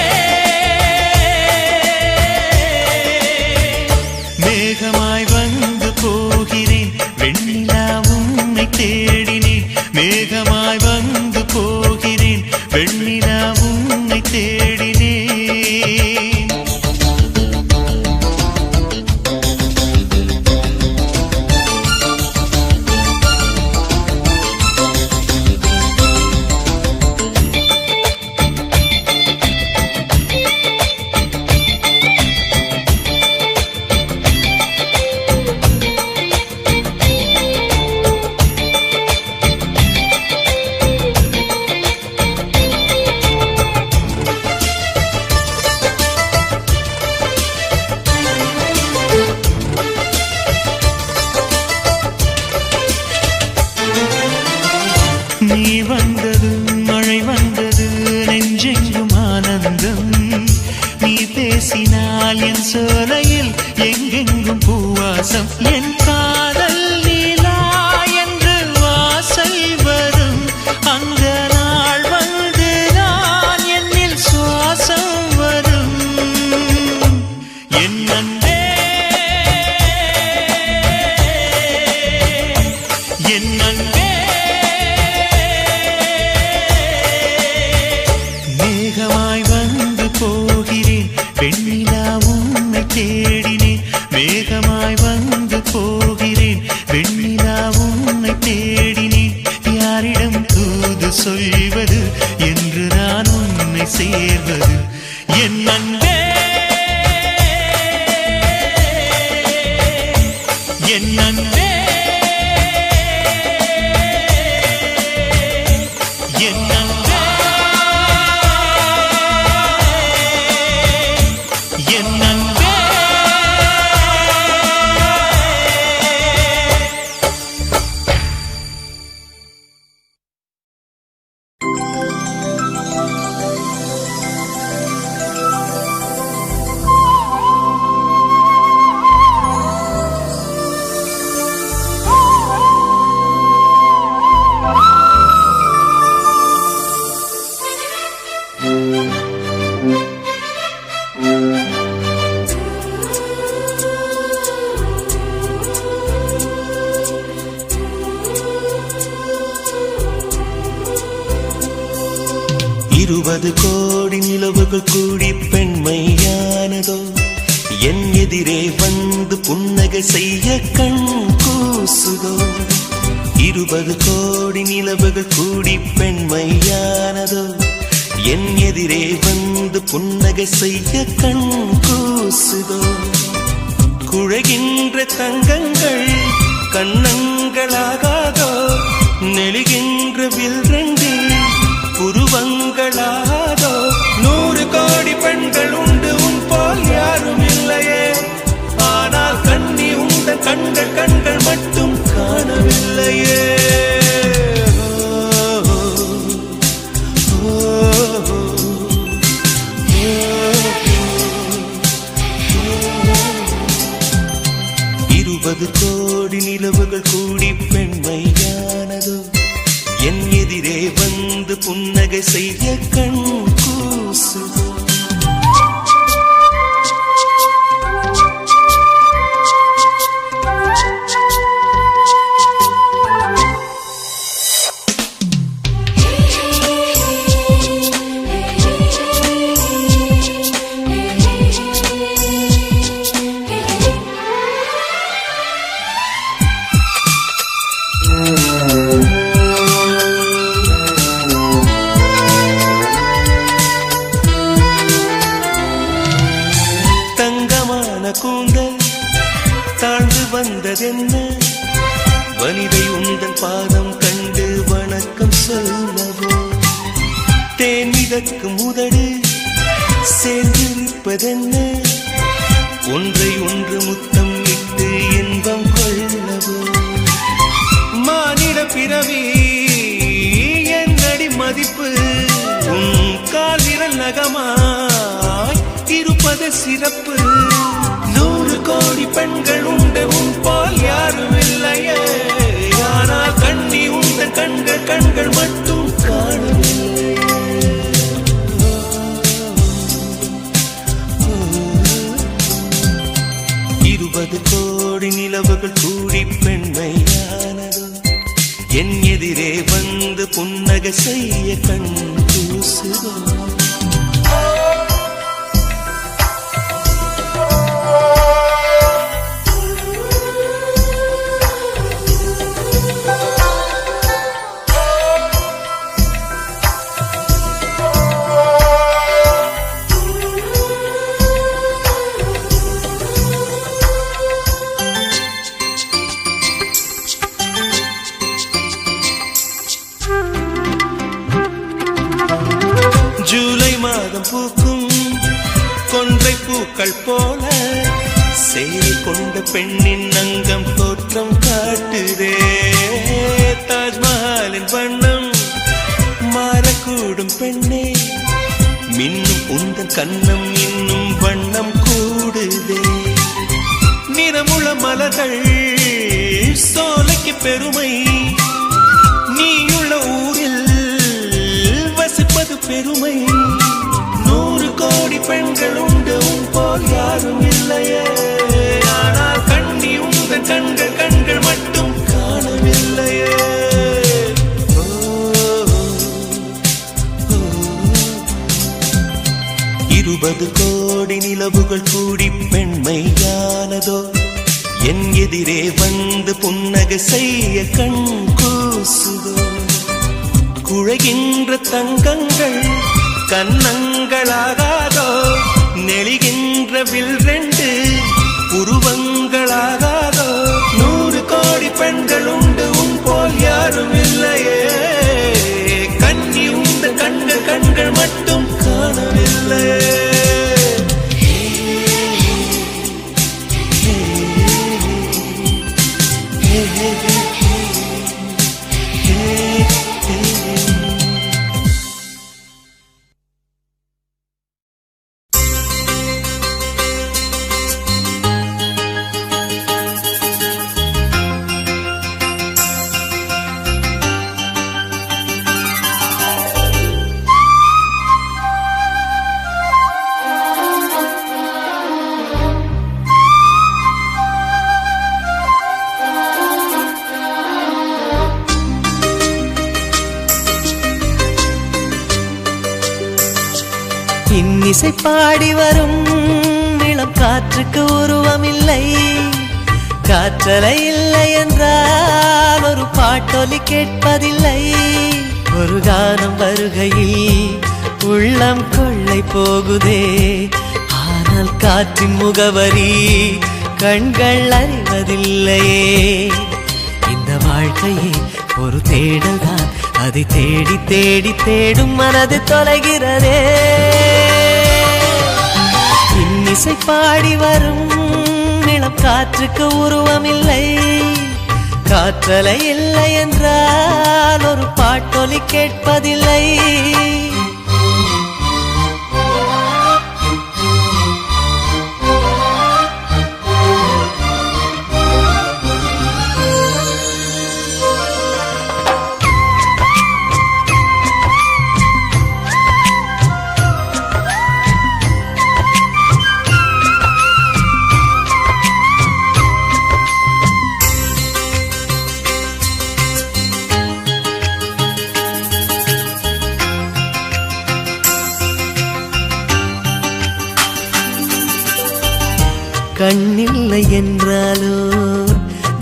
வந்தது மழை வந்தது நெஞ்செங்கும் ஆனந்தம் நீ பேசினால் என் சோலையில் எங்கெங்கும் பூவாசம் என் காதல் நீலா என்று வாசல் வரும் அந்த நாள் வந்து நான் என்னில் சுவாசம் வரும் என் அன்பே என் அன்பே மேகமாய் வந்து போகிறேன் வெண்ணிலா உன்னை தேடினேன் மேகமாய் வந்து போகிறேன் வெண்ணிலா உன்னை தேடினேன் யாரிடம் தூது சொல்வது என்று நான் உன்னை சேர்வது என் அன்பே என் அன்பே என் அன்பே என் அன்பே இருபது கோடி நிலவுகள் கூடி பெண்மையானதோ என் எதிரே வந்து புன்னகை செய்ய கண் கூசுதோ 20 கோடி நிலவுகள் கூடி பெண்மையானதோ என் எதிரே வந்து புன்னகை செய்ய கண் கூசுதோ குழைகின்ற தங்கங்கள் கண்ணங்களாகாதோ நெளிகின்ற வில்ரண்டில் புருவங்களாதோ 100 கோடி பெண்கள் உண்டு உன் போல் யாரும் இல்லையே ஆனால் கண்ணி உந்த கண்கள் கண்கள் மட்டும் காணவில்லையே இருபது கோடி நிலவுகள் கூடி பெண்மையானதோ என் எதிரே வந்து புன்னகை செய்ய கண் கூசுதோ கூந்தல் தாழ்ந்து வந்ததென்ன வனிதை உந்தன் பாதம் கண்டு வணக்கம் சொல்லவோ தேன் மிதக்கும் உதடு சேர்ந்து நிற்பதென்ன ஒன்றை ஒன்று முத்தம் இட்டு இன்பம் கொள்ளவோ மானிட பிறவி என்னடி மதிப்பு உன் கால் விரல் நகமாய் இருப்பது சிறப்பு 100 கோடி பெண்கள் உண்டு உன் போல் யாரும் இல்லையே ஆனால் கண்ணி உந்த கண்கள் கண்கள் மட்டும் காணவில்லை 20 கோடி நிலவுகள் கூடி பெண்மையானதோ என் எதிரே வந்து புன்னகை செய்ய கண் கூசுதோ ஜூலை மாதம் பூக்கும் கொன்றை பூக்கள் போல சேரி கொண்ட பெண்ணின் அங்கம் தோற்றம் காட்டுதே தாஜ்மஹாலின் வண்ணம் உந்தன் கண்ணம் இன்னும் வண்ணம் கூடுதே. நிறமுள மலர்கள் சோலைக்கு பெருமை, நீயுள்ள ஊரில் வசிப்பது பெருமை. 100 கோடி பெண்கள் உண்டு உன் போல் யாரும் இல்லையே. ஆனால் கண்ணி உந்தன் கண்கள் கண்கள் மட்டும் காணவில்லையே. 20 கோடி நிலவுகள் கூடி பெண்மையானதோ, என் எதிரே வந்து புன்னகை செய்ய கண் கூசுதோ. குழைகின்ற தங்கங்கள் கன்னங்களாகாதோ, நெளிகின்ற வில் 2 உருவங்களாகாதோ. 100 கோடி பெண்கள் உண்டு உன் போல் யாரும் இல்லையே. கண்ணி உந்த கண்கள் கண்கள் மட்டும் காணவில்லையே. இன்னிசை பாடி வரும் இளம் காற்றுக்கு உருவமில்லை. காற்றலை இல்லை என்றால் ஒரு பாட்டொலி கேட்பதில்லை. ஒரு கானம் வருகையில் உள்ளம் கொள்ளை போகுதே. ஆனால் காற்றின் முகவரி கண்கள் அறிவதில்லையே. இந்த வாழ்க்கையே ஒரு தேடல் தான், அதை தேடி தேடி தேடும் மனது தொலைகிறதே. இன்னிசை பாடி வரும் இளம் காற்றுக்கு உருவமில்லை. காற்றலை இல்லை என்றால் ஒரு பாட்டொலி கேட்பதில்லை. கண்ணில்லை என்றாலோ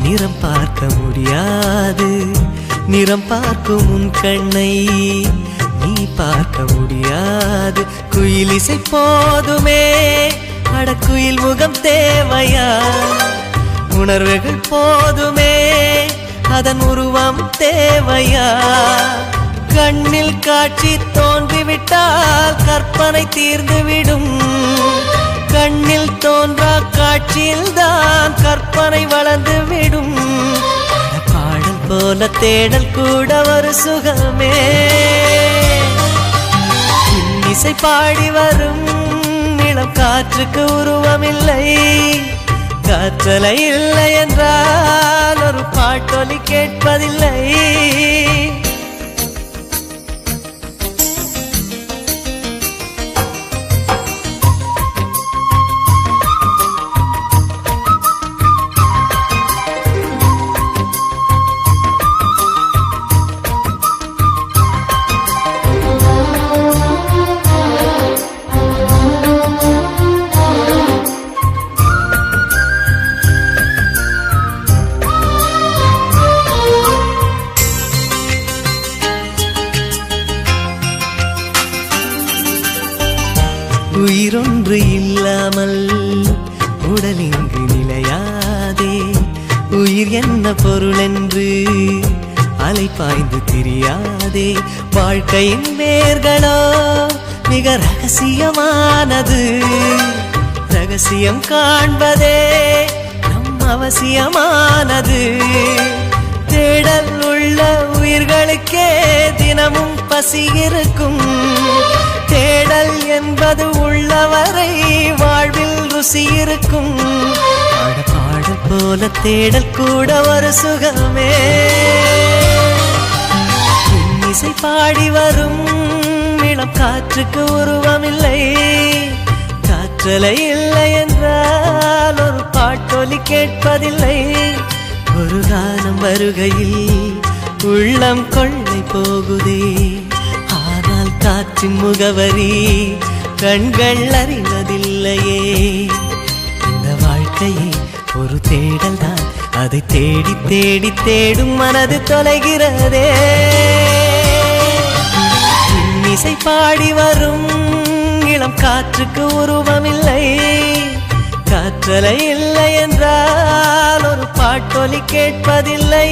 நிறம் பார்க்க முடியாது. நிறம் பார்க்கும் உன் கண்ணை நீ பார்க்க முடியாது. குயிலிசை போதுமே, அடக்குயில் முகம் தேவையா? உணர்வுகள் போதுமே, அதன் உருவம் தேவையா? கண்ணில் காட்சி தோன்றிவிட்டால் கற்பனை தீர்ந்துவிடும். கண்ணில் தோன்றா காட்சியில் தான் கற்பனை வளர்ந்து விடும். பாடல் போல தேடல் கூட ஒரு சுகமே. இன்னிசை பாடி வரும் இளம் காற்றுக்கு உருவமில்லை. காற்றலை இல்லை என்றால் ஒரு பாட்டொலி கேட்பதில்லை. உயிரொன்று இல்லாமல் உடல் இங்கு நிலையாதே. உயிர் என்ன பொருள் என்று அலைப்பாய்ந்து தெரியாதே. வாழ்க்கையின் வேர்களோ மிக ரகசியமானது. ரகசியம் காண்பதே நம் அவசியமானது. தேடல் உள்ள உயிர்களுக்கே தினமும் பசி இருக்கும். தேட தேடல் என்பது உள்ளவரை வாழ்வில் ருசி இருக்கும். பாடல் போல தேடல் கூட ஒரு சுகமே. இசை பாடி வரும் இளம் காற்றுக்கு உருவமில்லை. காற்றலை இல்லை என்றால் ஒரு பாட்டொலி கேட்பதில்லை. ஒரு கானம் வருகையில் உள்ளம் கொள்ளை போகுதே. ஆனால் காற்றின் முகவரி கண்கள் அறிவதில்லையே. இந்த வாழ்க்கையே ஒரு தேடல் தான், அதை தேடி தேடி தேடும் மனது தொலைகிறதே. இசை பாடி வரும் இளம் காற்றுக்கு உருவமில்லை. காற்றலை இல்லை என்றால் ஒரு பாட்டொலி கேட்பதில்லை.